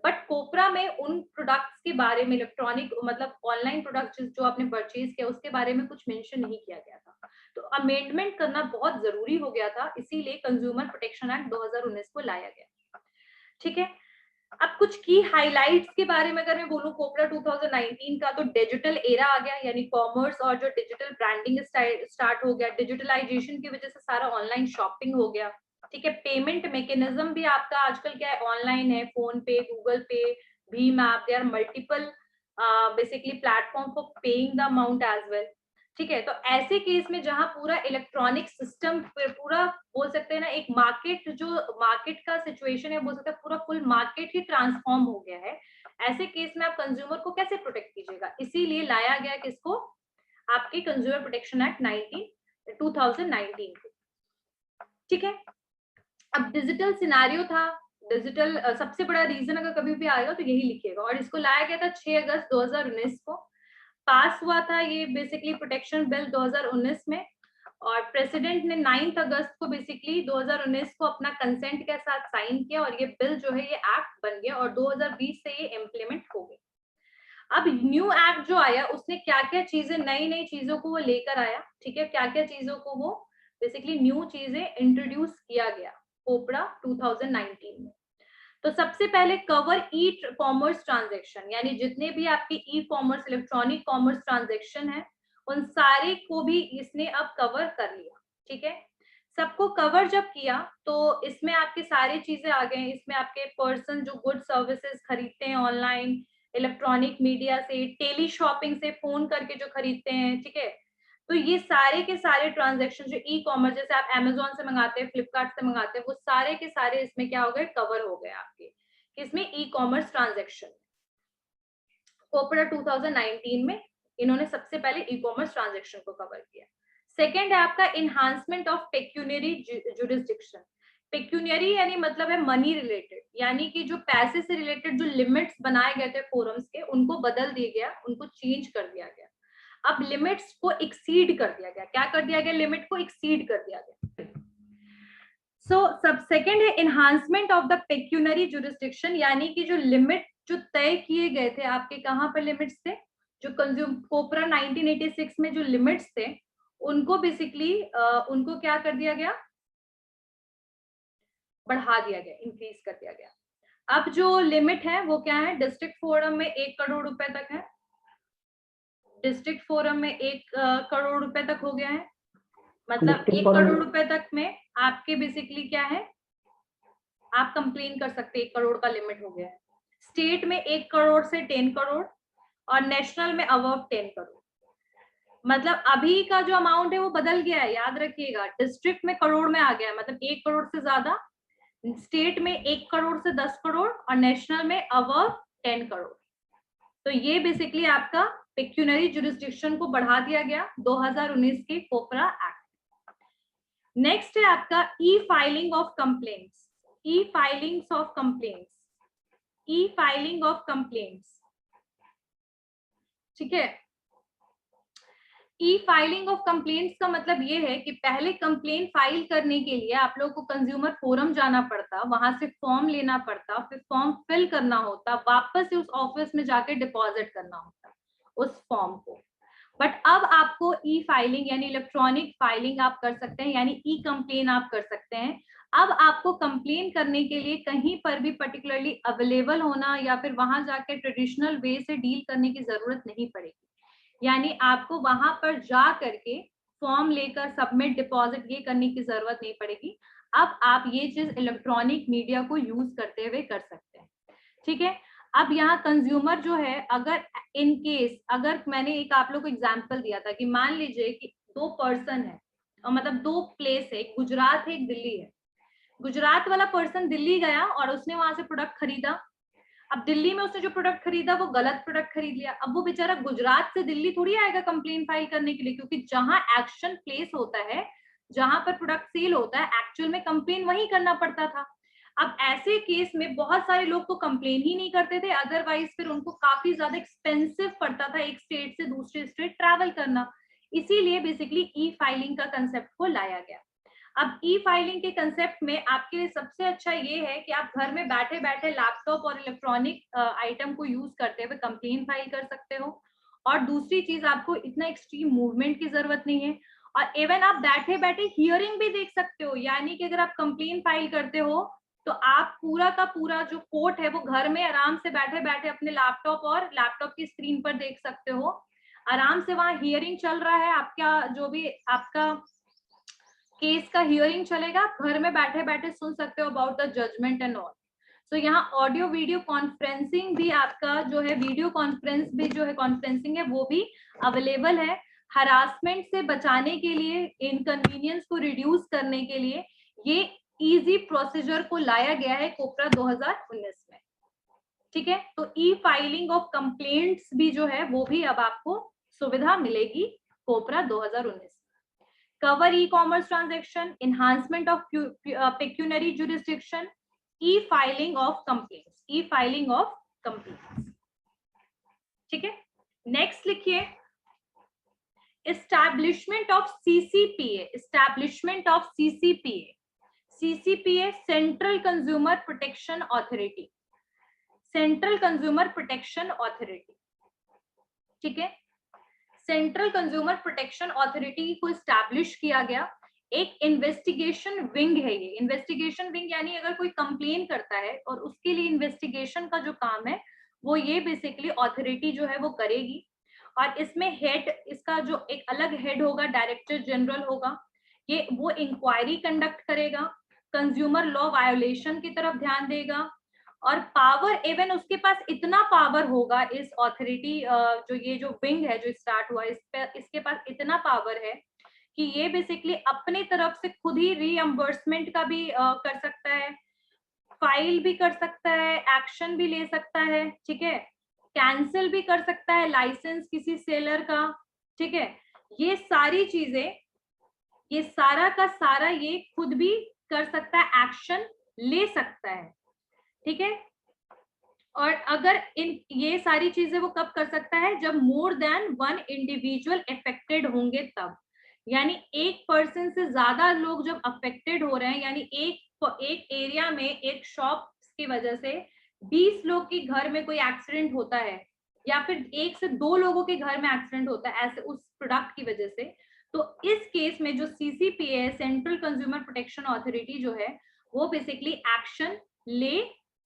बट कोपरा में उन प्रोडक्ट्स के बारे में, इलेक्ट्रॉनिक मतलब ऑनलाइन प्रोडक्ट्स जो आपने परचेज किया उसके बारे में कुछ मेंशन नहीं किया गया था। तो अमेंडमेंट करना बहुत जरूरी हो गया था, इसीलिए कंज्यूमर प्रोटेक्शन एक्ट 2019 को लाया गया। ठीक है, अब कुछ की हाइलाइट्स के बारे में अगर मैं बोलूं कोपरा 2019 का, तो डिजिटल एरा आ गया, यानी कॉमर्स और जो डिजिटल ब्रांडिंग स्टार्ट हो गया। डिजिटलाइजेशन की वजह से सारा ऑनलाइन शॉपिंग हो गया। ठीक है, पेमेंट मैकेनिज्म भी आपका आजकल क्या है, ऑनलाइन है, फोन पे, गूगल पे, भीम app, there are multiple basically platform for paying the amount as well. ठीक है, तो ऐसे केस में जहां पूरा इलेक्ट्रॉनिक सिस्टम पूरा बोल सकते हैं ना, एक मार्केट, जो मार्केट का सिचुएशन है बोल सकते हैं पूरा फुल मार्केट ही ट्रांसफॉर्म हो गया है, ऐसे केस में आप कंज्यूमर को कैसे प्रोटेक्ट कीजिएगा? इसीलिए लाया गया किसको, आपके कंज्यूमर प्रोटेक्शन एक्ट 2019 को। ठीक है, अब डिजिटल सिनेरियो था, डिजिटल सबसे बड़ा रीजन अगर कभी भी आएगा तो यही लिखिएगा, और इसको लाया गया था 6 अगस्त 2019 को। पास हुआ था ये बेसिकली प्रोटेक्शन बिल 2019 में, और प्रेसिडेंट ने 9 अगस्त को बेसिकली 2019 को अपना कंसेंट के साथ साइन किया, और ये बिल जो है ये एक्ट बन गया, और 2020 से ये इम्प्लीमेंट हो गया। अब न्यू एक्ट जो आया उसने क्या क्या चीजें, नई नई चीजों को वो लेकर आया। ठीक है, क्या क्या चीजों को वो बेसिकली न्यू चीजें इंट्रोड्यूस किया गया कोपरा 2019 में। तो सबसे पहले कवर ई कॉमर्स ट्रांजैक्शन, यानी जितने भी आपके e commerce, electronic commerce transaction है, उन सारे को भी इसने अब कवर कर लिया। ठीक है, सबको कवर जब किया तो इसमें आपके सारी चीजें आ गए। इसमें आपके पर्सन जो गुड सर्विसेज खरीदते हैं ऑनलाइन, इलेक्ट्रॉनिक मीडिया से, टेली शॉपिंग से, फोन करके जो खरीदते हैं, ठीक है, तो ये सारे के सारे ट्रांजैक्शन जो ई कॉमर्स, जैसे आप अमेजोन से मंगाते हैं, फ्लिपकार्ट से मंगाते हैं, वो सारे के सारे इसमें क्या हो गए, कवर हो गए आपके, इसमें ई कॉमर्स ट्रांजैक्शन। कोपरा 2019 में इन्होंने सबसे पहले ई कॉमर्स ट्रांजैक्शन को कवर किया। सेकेंड है आपका enhancement of pecuniary jurisdiction. Pecuniary यानी मतलब है मनी रिलेटेड, यानी कि जो पैसे से रिलेटेड जो लिमिट्स बनाए गए थे फोरम्स के, उनको बदल दिया गया, उनको चेंज कर दिया गया। अब लिमिट्स को एक्सीड कर दिया गया। क्या कर दिया गया? लिमिट को एक्सीड कर दिया गया। सो सब सेकेंड है enhancement of the pecuniary jurisdiction, यानी कि जो लिमिट जो तय किए गए थे आपके, कहां पर लिमिट्स थे, जो कंज्यूम कोपरा 1986 में जो लिमिट्स थे, उनको बेसिकली उनको क्या कर दिया गया, बढ़ा दिया गया, इंक्रीज कर दिया गया। अब जो लिमिट है वो क्या है, डिस्ट्रिक्ट फोरम में 1 करोड़ रुपए तक है, डिस्ट्रिक्ट फोरम में 1 करोड़ रुपए तक हो गया है, मतलब 1 करोड़ रुपए तक में आपके बेसिकली क्या है, आप कंप्लेन कर सकते हैं, 1 करोड़ का लिमिट हो गया है। स्टेट में 1 करोड़ से 10 करोड़ और नेशनल में अबव 10 करोड़। मतलब अभी का जो अमाउंट है वो बदल गया है, याद रखिएगा। डिस्ट्रिक्ट में करोड़ में आ गया है, मतलब 1 करोड़ से ज्यादा, स्टेट में 1 करोड़ से 10 करोड़ और नेशनल में अबव 10 करोड़। तो ये बेसिकली आपका पेक्यूनरी जुरिस्डिक्शन को बढ़ा दिया गया 2019 के कोपरा एक्ट। नेक्स्ट है आपका ई filing of complaints. E filings of complaints, E filing of complaints, ठीक है। ई फाइलिंग ऑफ कंप्लेंट्स का मतलब ये है कि पहले कंप्लेंट फाइल करने के लिए आप लोगों को कंज्यूमर फोरम जाना पड़ता, वहां से फॉर्म लेना पड़ता, फिर फॉर्म फिल करना होता, वापस से उस ऑफिस में जाके डिपॉजिट करना होता उस फॉर्म को। बट अब आपको ई फाइलिंग यानी इलेक्ट्रॉनिक फाइलिंग आप कर सकते हैं, यानी ई कंप्लेन आप कर सकते हैं। अब आपको कंप्लेन करने के लिए कहीं पर भी पर्टिकुलरली अवेलेबल होना या फिर वहां जाके ट्रेडिशनल वे से डील करने की जरूरत नहीं पड़ेगी, यानी आपको वहां पर जा करके फॉर्म लेकर सबमिट डिपॉजिट ये करने की जरूरत नहीं पड़ेगी। अब आप ये चीज इलेक्ट्रॉनिक मीडिया को यूज करते हुए कर सकते हैं, ठीक है। अब यहाँ कंज्यूमर जो है, अगर इन केस, अगर मैंने एक आप लोग को एग्जांपल दिया था कि मान लीजिए कि 2 पर्सन है, और मतलब 2 प्लेस है, एक गुजरात है एक दिल्ली है। गुजरात वाला पर्सन दिल्ली गया और उसने वहां से प्रोडक्ट खरीदा। अब दिल्ली में उसने जो प्रोडक्ट खरीदा वो गलत प्रोडक्ट खरीद लिया। अब वो बेचारा गुजरात से दिल्ली थोड़ी आएगा कंप्लेन फाइल करने के लिए, क्योंकि जहां एक्शन प्लेस होता है, जहां पर प्रोडक्ट सेल होता है, एक्चुअल में कंप्लेन वही करना पड़ता था। अब ऐसे केस में बहुत सारे लोग तो कंप्लेन ही नहीं करते थे, अदरवाइज फिर उनको काफी ज्यादा एक्सपेंसिव पड़ता था एक स्टेट से दूसरे स्टेट ट्रैवल करना। इसीलिए बेसिकली ई फाइलिंग का कंसेप्ट को लाया गया। अब ई फाइलिंग के कंसेप्ट में आपके लिए सबसे अच्छा ये है कि आप घर में बैठे बैठे लैपटॉप और इलेक्ट्रॉनिक आइटम को यूज करते हुए कंप्लेन फाइल कर सकते हो। और दूसरी चीज, आपको इतना एक्सट्रीम मूवमेंट की जरूरत नहीं है, और इवन आप बैठे बैठे हियरिंग भी देख सकते हो, यानी कि अगर आप कंप्लेन फाइल करते हो तो आप पूरा का पूरा जो कोर्ट है वो घर में आराम से बैठे बैठे अपने लैपटॉप और लैपटॉप की स्क्रीन पर देख सकते हो। आराम से वहां हियरिंग चल रहा है, आपका जो भी आपका केस का हियरिंग चलेगा, घर में बैठे बैठे सुन सकते हो about the judgement and all. So यहाँ ऑडियो वीडियो कॉन्फ्रेंसिंग भी, आपका जो है वीडियो कॉन्फ्रेंस भी जो है कॉन्फ्रेंसिंग है वो भी अवेलेबल है। हरासमेंट से बचाने के लिए, इनकन्वीनियंस को रिड्यूस करने के लिए ये इजी प्रोसीजर को लाया गया है कोपरा 2019 में, ठीक है। तो ई फाइलिंग ऑफ कंप्लेंट्स भी जो है वो भी अब आपको सुविधा मिलेगी कोपरा 2019। cover e-commerce transaction, enhancement of pecuniary jurisdiction, e-filing of complaints, e-filing of complaints, ठीक है। नेक्स्ट लिखिए establishment of CCPA, establishment of CCPA, CCPA Central Consumer Protection Authority, Central Consumer Protection Authority, ठीक है। सेंट्रल कंज्यूमर प्रोटेक्शन अथॉरिटी को establish किया गया। एक investigation wing है ये। इन्वेस्टिगेशन विंग यानी अगर कोई कंप्लेन करता है और उसके लिए इन्वेस्टिगेशन का जो काम है वो ये बेसिकली अथॉरिटी जो है वो करेगी। और इसमें हेड, इसका जो एक अलग हेड होगा, डायरेक्टर जनरल होगा, ये वो इंक्वायरी कंडक्ट करेगा, कंज्यूमर लॉ वायोलेशन की तरफ ध्यान देगा और पावर, इवन उसके पास इतना पावर होगा, इस ऑथोरिटी जो ये जो विंग है जो स्टार्ट हुआ, इसके पास इतना पावर है कि ये बेसिकली अपने तरफ से खुद ही रीएम्बर्समेंट का भी कर सकता है, फाइल भी कर सकता है, एक्शन भी ले सकता है, ठीक है, कैंसिल भी कर सकता है लाइसेंस किसी सेलर का, ठीक है। ये सारी चीजें, ये सारा का सारा ये खुद भी कर सकता है, एक्शन ले सकता है, ठीक है। और अगर इन ये सारी चीजें वो कब कर सकता है, जब more than one individual affected होंगे तब, यानी एक पर्सन से ज्यादा लोग जब अफेक्टेड हो रहे हैं, यानी एक एरिया में एक शॉप की वजह से 20 लोग के घर में कोई एक्सीडेंट होता है, या फिर 1 से 2 लोगों के घर में एक्सीडेंट होता है ऐसे उस प्रोडक्ट की वजह से, तो इस केस में जो CCPA central consumer protection authority जो है वो बेसिकली एक्शन ले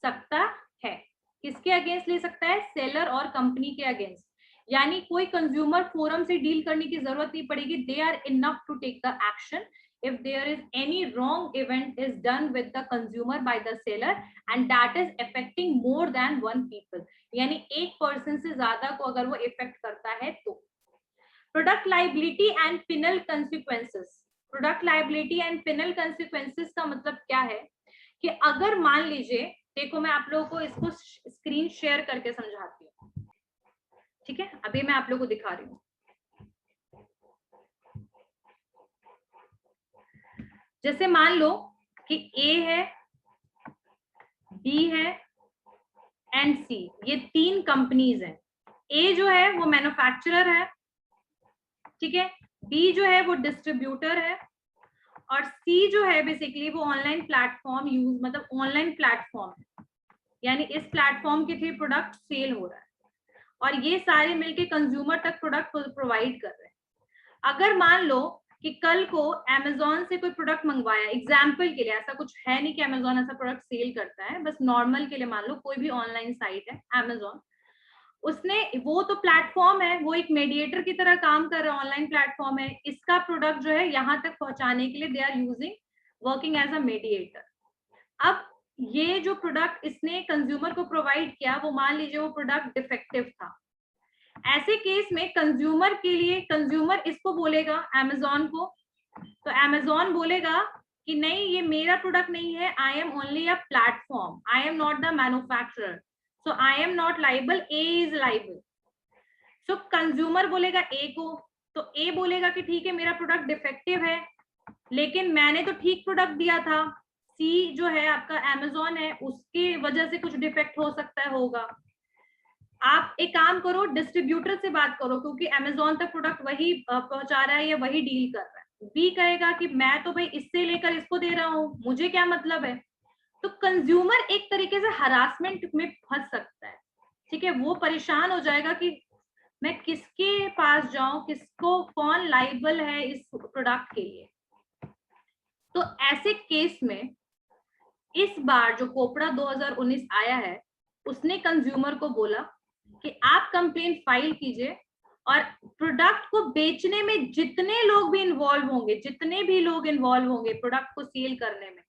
सकता है। किसके अगेंस्ट ले सकता है, सेलर और कंपनी के अगेंस्ट, यानी कोई कंज्यूमर फोरम से डील करने की जरूरत नहीं पड़ेगी, they are enough to take the action if there is any wrong event is done with the consumer by the seller and that is affecting more than one people, यानी एक person से ज्यादा को अगर वो इफेक्ट करता है तो। Product liability and penal consequences, product liability and penal consequences का मतलब क्या है कि अगर मान लीजिए, देखो मैं आप लोगों को इसको स्क्रीन शेयर करके समझाती हूँ, ठीक है, अभी मैं आप लोगों को दिखा रही हूँ। जैसे मान लो कि A है, B है एंड C, ये 3 कंपनीज हैं। A जो है वो मैन्युफैक्चरर है, ठीक है, B जो है वो डिस्ट्रीब्यूटर है, और C जो है बेसिकली वो ऑनलाइन प्लेटफॉर्म यूज, मतलब ऑनलाइन प्लेटफॉर्म है, यानी इस प्लेटफॉर्म के थ्रू प्रोडक्ट सेल हो रहा है, और ये सारे मिलके कंज्यूमर तक प्रोडक्ट प्रोवाइड कर रहे हैं। अगर मान लो कि कल को Amazon से कोई प्रोडक्ट मंगवाया, एग्जाम्पल के लिए, ऐसा कुछ है नहीं कि Amazon ऐसा प्रोडक्ट सेल करता है, बस नॉर्मल के लिए मान लो कोई भी ऑनलाइन साइट है Amazon, उसने, वो तो प्लेटफॉर्म है, वो एक मीडिएटर की तरह काम कर रहा है, ऑनलाइन प्लेटफॉर्म है, इसका प्रोडक्ट जो है यहाँ तक पहुंचाने के लिए they are using, working as a mediator. अब ये जो प्रोडक्ट इसने कंज्यूमर को प्रोवाइड किया, वो मान लीजिए वो प्रोडक्ट डिफेक्टिव था, ऐसे केस में कंज्यूमर के लिए, कंज्यूमर इसको बोलेगा Amazon को, तो Amazon बोलेगा कि नहीं ये मेरा प्रोडक्ट नहीं है, I am only a platform, I am not the manufacturer, so I am not liable, A is liable. So consumer बोलेगा A को, तो A बोलेगा कि ठीक है मेरा प्रोडक्ट डिफेक्टिव है, लेकिन मैंने तो ठीक प्रोडक्ट दिया था, C जो है आपका Amazon है, उसकी वजह से कुछ डिफेक्ट हो सकता है, होगा। आप एक काम करो, डिस्ट्रीब्यूटर से बात करो, क्योंकि Amazon तक प्रोडक्ट वही पहुंचा रहा है या वही डील कर रहा है। B कहेगा कि मैं तो भाई इससे लेकर इसको दे रहा हूँ, मुझे क्या मतलब है। तो कंज्यूमर एक तरीके से हरासमेंट में फंस सकता है, ठीक है, वो परेशान हो जाएगा कि मैं किसके पास जाऊं, किसको, कौन लाइबल है इस प्रोडक्ट के लिए। तो ऐसे केस में इस बार जो कोपड़ा 2019 आया है, उसने कंज्यूमर को बोला कि आप कंप्लेन फाइल कीजिए, और प्रोडक्ट को बेचने में जितने लोग भी इन्वॉल्व होंगे, जितने भी लोग इन्वॉल्व होंगे प्रोडक्ट को सेल करने में,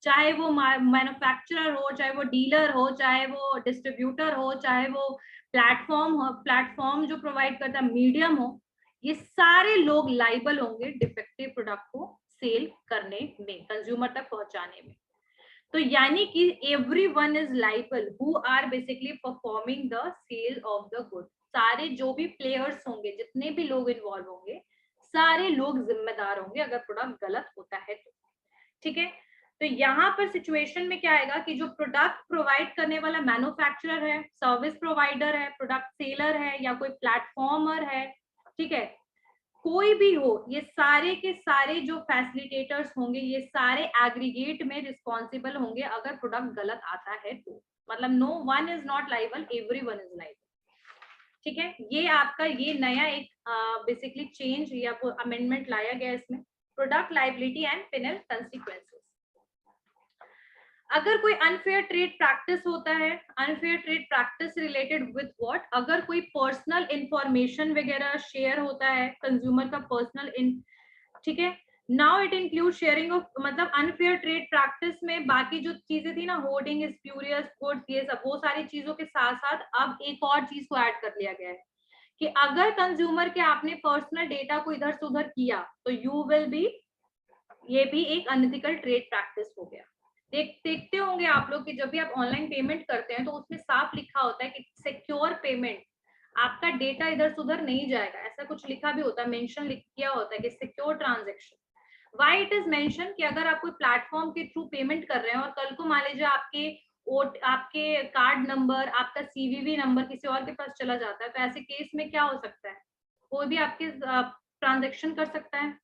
चाहे वो मैन्युफैक्चरर हो, चाहे वो डीलर हो, चाहे वो डिस्ट्रीब्यूटर हो, चाहे वो प्लेटफॉर्म जो प्रोवाइड करता है मीडियम हो, ये सारे लोग लाइबल होंगे डिफेक्टिव प्रोडक्ट को सेल करने में, कंज्यूमर तक पहुंचाने में। तो यानी कि everyone is liable who are basically performing the sale of the good, सारे जो भी प्लेयर्स होंगे, जितने भी लोग इन्वॉल्व होंगे, सारे लोग जिम्मेदार होंगे अगर प्रोडक्ट गलत होता है तो, ठीक है। तो यहाँ पर सिचुएशन में क्या आएगा कि जो प्रोडक्ट प्रोवाइड करने वाला मैन्युफैक्चरर है, सर्विस प्रोवाइडर है, प्रोडक्ट सेलर है, या कोई प्लेटफॉर्मर है, ठीक है, कोई भी हो, ये सारे के सारे जो फैसिलिटेटर्स होंगे, ये सारे एग्रीगेट में रिस्पॉन्सिबल होंगे अगर प्रोडक्ट गलत आता है तो, मतलब no one is not liable, everyone is liable, ठीक है। ये आपका ये नया एक बेसिकली चेंज या अमेंडमेंट लाया गया इसमें, product liability and penal consequences. अगर कोई अनफेयर ट्रेड प्रैक्टिस होता है, unfair trade practice related with what, अगर कोई पर्सनल इंफॉर्मेशन वगैरह शेयर होता है, कंज्यूमर का पर्सनल ठीक है, now it include sharing of, मतलब अनफेयर ट्रेड प्रैक्टिस में बाकी जो चीजें थी ना, होर्डिंग, स्प्यूरियस गुड्स, ये सब, वो सारी चीजों के साथ साथ अब एक और चीज को ऐड कर लिया गया है कि अगर कंज्यूमर के आपने पर्सनल डेटा को इधर से उधर किया तो यू विल बी, ये भी एक अनएथिकल ट्रेड प्रैक्टिस हो गया। देखते होंगे आप लोग कि जब भी आप ऑनलाइन पेमेंट करते हैं तो उसमें साफ लिखा होता है कि सिक्योर पेमेंट, आपका डेटा इधर से उधर नहीं जाएगा, ऐसा कुछ लिखा भी होता है, मेंशन किया होता है कि secure transaction. Why it is mention कि अगर आप कोई प्लेटफॉर्म के थ्रू पेमेंट कर रहे हैं और कल को मान लीजिए आपके कार्ड नंबर, आपका सीवीवी नंबर किसी और के पास चला जाता है, तो ऐसे केस में क्या हो सकता है, कोई भी आपके ट्रांजैक्शन कर सकता है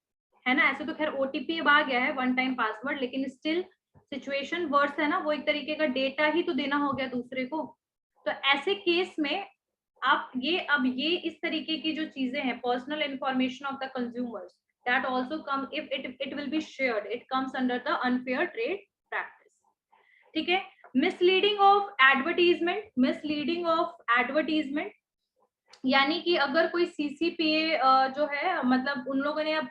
ना। ऐसे तो खैर ओटीपी अब आ गया है, वन टाइम पासवर्ड, लेकिन स्टिल सिचुएशन वर्स है ना, वो एक तरीके का डेटा ही तो देना हो गया दूसरे को। तो ऐसे केस में आप अब ये इस तरीके की जो चीजें हैं, personal information of the consumers, that also come if it will be shared, it comes under the unfair trade practice। ठीक है। misleading of advertisement, यानी कि अगर कोई CCPA जो है, मतलब उन लोगों ने अब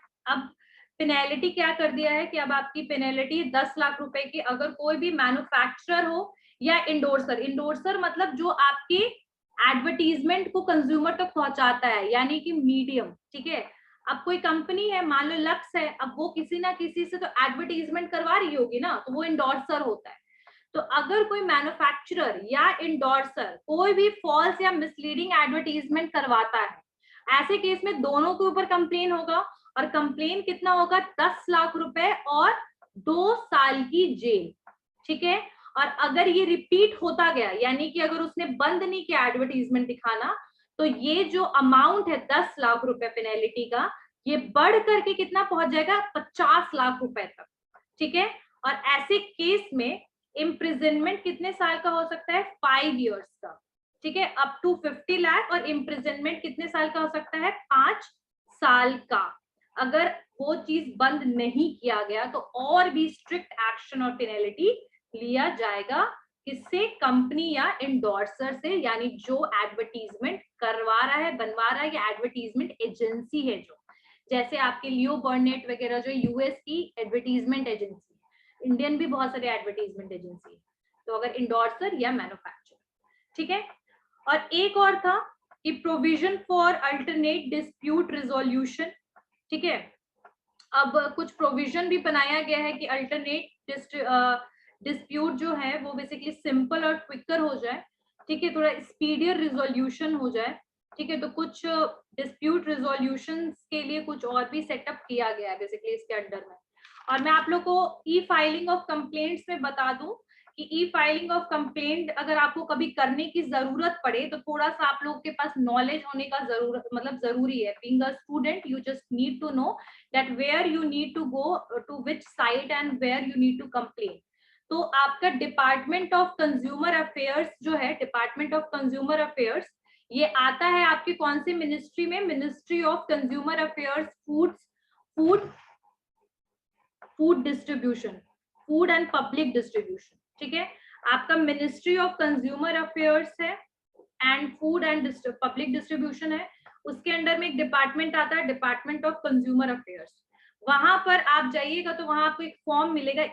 पेनल्टी क्या कर दिया है कि अब आपकी पेनल्टी 10 लाख रुपए की, अगर कोई भी मैन्युफैक्चरर हो या इंडोर्सर मतलब जो आपकी एडवर्टीजमेंट को कंज्यूमर तक पहुंचाता है, यानी कि मीडियम। ठीक है। अब कोई कंपनी है, मान लो लक्स है, अब वो किसी ना किसी से तो एडवर्टीजमेंट करवा रही होगी ना, तो वो इंडोर्सर होता है। तो अगर कोई मैन्युफैक्चरर या इंडोर्सर कोई भी फॉल्स या मिसलीडिंग एडवर्टीजमेंट करवाता है, ऐसे केस में दोनों के ऊपर कंप्लेन होगा, और कंप्लेन कितना होगा, 10 लाख रुपए और 2 साल की जेल। ठीक है। और अगर ये रिपीट होता गया, यानी कि अगर उसने बंद नहीं किया एडवर्टीजमेंट दिखाना, तो ये जो अमाउंट है 10 लाख रुपए पेनल्टी का, ये बढ़ करके कितना पहुंच जाएगा, 50 लाख रुपए तक। ठीक है। और ऐसे केस में इम्प्रिजनमेंट कितने साल का हो सकता है, 5 इयर्स का। ठीक है। अप टू 50 लाख, और इम्प्रिजनमेंट कितने साल का हो सकता है, 5 साल का। अगर वो चीज बंद नहीं किया गया तो और भी स्ट्रिक्ट एक्शन और पेनल्टी लिया जाएगा, किससे, कंपनी या इंडोर्सर से, यानी जो एडवर्टीजमेंट करवा रहा है, बनवा रहा है, या एडवर्टीजमेंट एजेंसी है, जो जैसे आपके लियो बर्नेट वगैरह जो यूएस की एडवर्टीजमेंट एजेंसी, इंडियन भी बहुत सारे एडवर्टीजमेंट एजेंसी, तो अगर इंडोर्सर या मैन्युफैक्चरर। ठीक है। और एक और था कि provision for alternate dispute resolution. ठीक है। अब कुछ प्रोविजन भी बनाया गया है कि अल्टरनेट डिस्प्यूट जो है वो बेसिकली सिंपल और क्विकर हो जाए। ठीक है। थोड़ा स्पीडियर रिजोल्यूशन हो जाए। ठीक है। तो कुछ डिस्प्यूट रिजोल्यूशन के लिए कुछ और भी सेटअप किया गया है बेसिकली इसके अंडर में। और मैं आप लोग को ई फाइलिंग ऑफ कंप्लेंट्स में बता दूं कि ई फाइलिंग ऑफ कंप्लेंट अगर आपको कभी करने की जरूरत पड़े तो थोड़ा सा आप लोगों के पास नॉलेज होने का जरूरी है। Being a student you just need to know that where you need to go to which site and where you need to complain. तो आपका डिपार्टमेंट ऑफ कंज्यूमर अफेयर्स जो है, डिपार्टमेंट ऑफ कंज्यूमर अफेयर्स, ये आता है आपकी कौन सी ministry में, ministry of consumer affairs, food distribution, food and public distribution. ठीक है। आपका मिनिस्ट्री ऑफ कंज्यूमर अफेयर्स है and food and public distribution है, उसके अंडर में एक डिपार्टमेंट आता है, डिपार्टमेंट ऑफ कंज्यूमर अफेयर्स। वहां पर आप जाइएगा तो वहां आपको एक फॉर्म मिलेगा,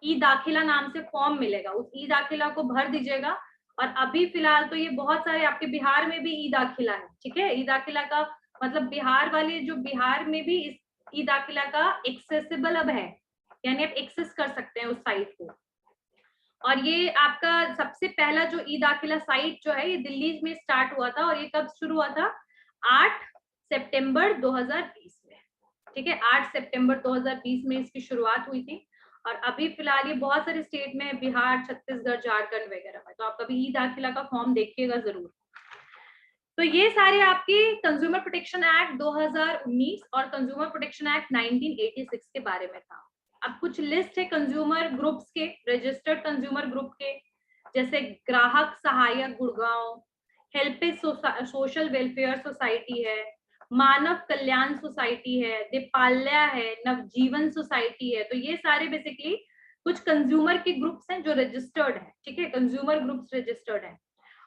ई दाखिला नाम से फॉर्म मिलेगा, उस ई दाखिला को भर दीजिएगा। और अभी फिलहाल तो ये बहुत सारे आपके बिहार में भी ई दाखिला है। ठीक है। ई दाखिला का मतलब बिहार वाले, जो बिहार में भी इस ई दाखिला का एक्सेसिबल अब है, यानी आप एक्सेस कर सकते हैं उस साइट को। और ये आपका सबसे पहला जो ई दाखिला साइट जो है, ये दिल्ली में स्टार्ट हुआ था, और ये कब शुरू हुआ था, 8 सितंबर 2020 में। ठीक है। 8 सितंबर 2020 में इसकी शुरुआत हुई थी, और अभी फिलहाल ये बहुत सारे स्टेट में, बिहार, छत्तीसगढ़, झारखंड वगैरह में। तो आप कभी ई दाखिला का फॉर्म देखिएगा जरूर। तो ये सारे आपके कंज्यूमर प्रोटेक्शन एक्ट 2019 और कंज्यूमर प्रोटेक्शन एक्ट 1986 के बारे में था। अब कुछ लिस्ट है कंज्यूमर ग्रुप्स के, रजिस्टर्ड कंज्यूमर ग्रुप के, जैसे ग्राहक सहायक Gurgaon, HelpAge social welfare society है, मानव कल्याण सोसाइटी है, दीपाल्या है, नवजीवन सोसाइटी है। तो ये सारे बेसिकली कुछ कंज्यूमर के ग्रुप्स हैं जो रजिस्टर्ड है। ठीक है। कंज्यूमर ग्रुप्स रजिस्टर्ड है।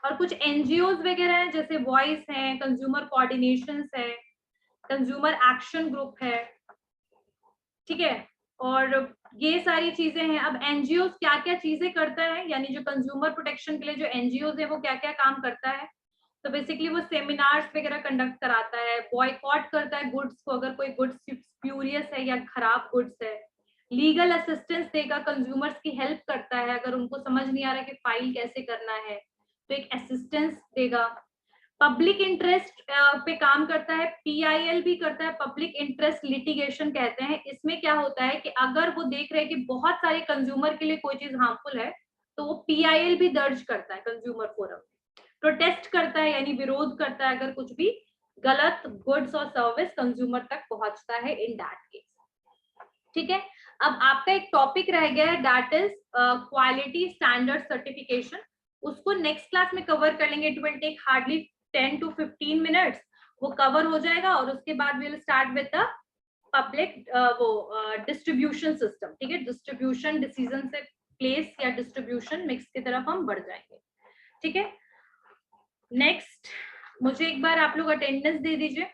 और कुछ एनजीओज वगैरह हैं, जैसे वॉइस है, कंज्यूमर कोऑर्डिनेशंस है, कंज्यूमर एक्शन ग्रुप है, ठीक है, और ये सारी चीजें हैं। अब एनजीओ क्या क्या चीजें करता है, यानी जो कंज्यूमर प्रोटेक्शन के लिए जो एनजीओ है वो क्या क्या काम करता है, तो बेसिकली वो सेमिनार्स वगैरह कंडक्ट कराता है, बॉयकॉट करता है गुड्स को अगर कोई गुड्स स्प्यूरियस है या खराब गुड्स है, लीगल असिस्टेंस देगा, कंज्यूमर्स की हेल्प करता है अगर उनको समझ नहीं आ रहा कि फाइल कैसे करना है तो एक असिस्टेंस देगा, पब्लिक इंटरेस्ट पे काम करता है, पीआईएल भी करता है, पब्लिक इंटरेस्ट लिटिगेशन कहते हैं। इसमें क्या होता है कि अगर वो देख रहे हैं कि बहुत सारे कंज्यूमर के लिए कोई चीज हार्मफुल है तो वो पीआईएल भी दर्ज करता है कंज्यूमर फोरम, प्रोटेस्ट करता है यानी विरोध करता है अगर कुछ भी गलत गुड्स और सर्विस कंज्यूमर तक पहुंचता है इन दैट केस। ठीक है, अब आपका एक टॉपिक रह गया है that is quality standard certification, उसको नेक्स्ट क्लास में कवर कर लेंगे। It will take hardly 10 to 15 minutes, वो कवर हो जाएगा और उसके बाद will start with the public distribution system. ठीक है, डिस्ट्रीब्यूशन डिसीजन से प्लेस या डिस्ट्रीब्यूशन मिक्स की तरफ हम बढ़ जाएंगे। ठीक है, नेक्स्ट मुझे एक बार आप लोग अटेंडेंस दे दीजिए।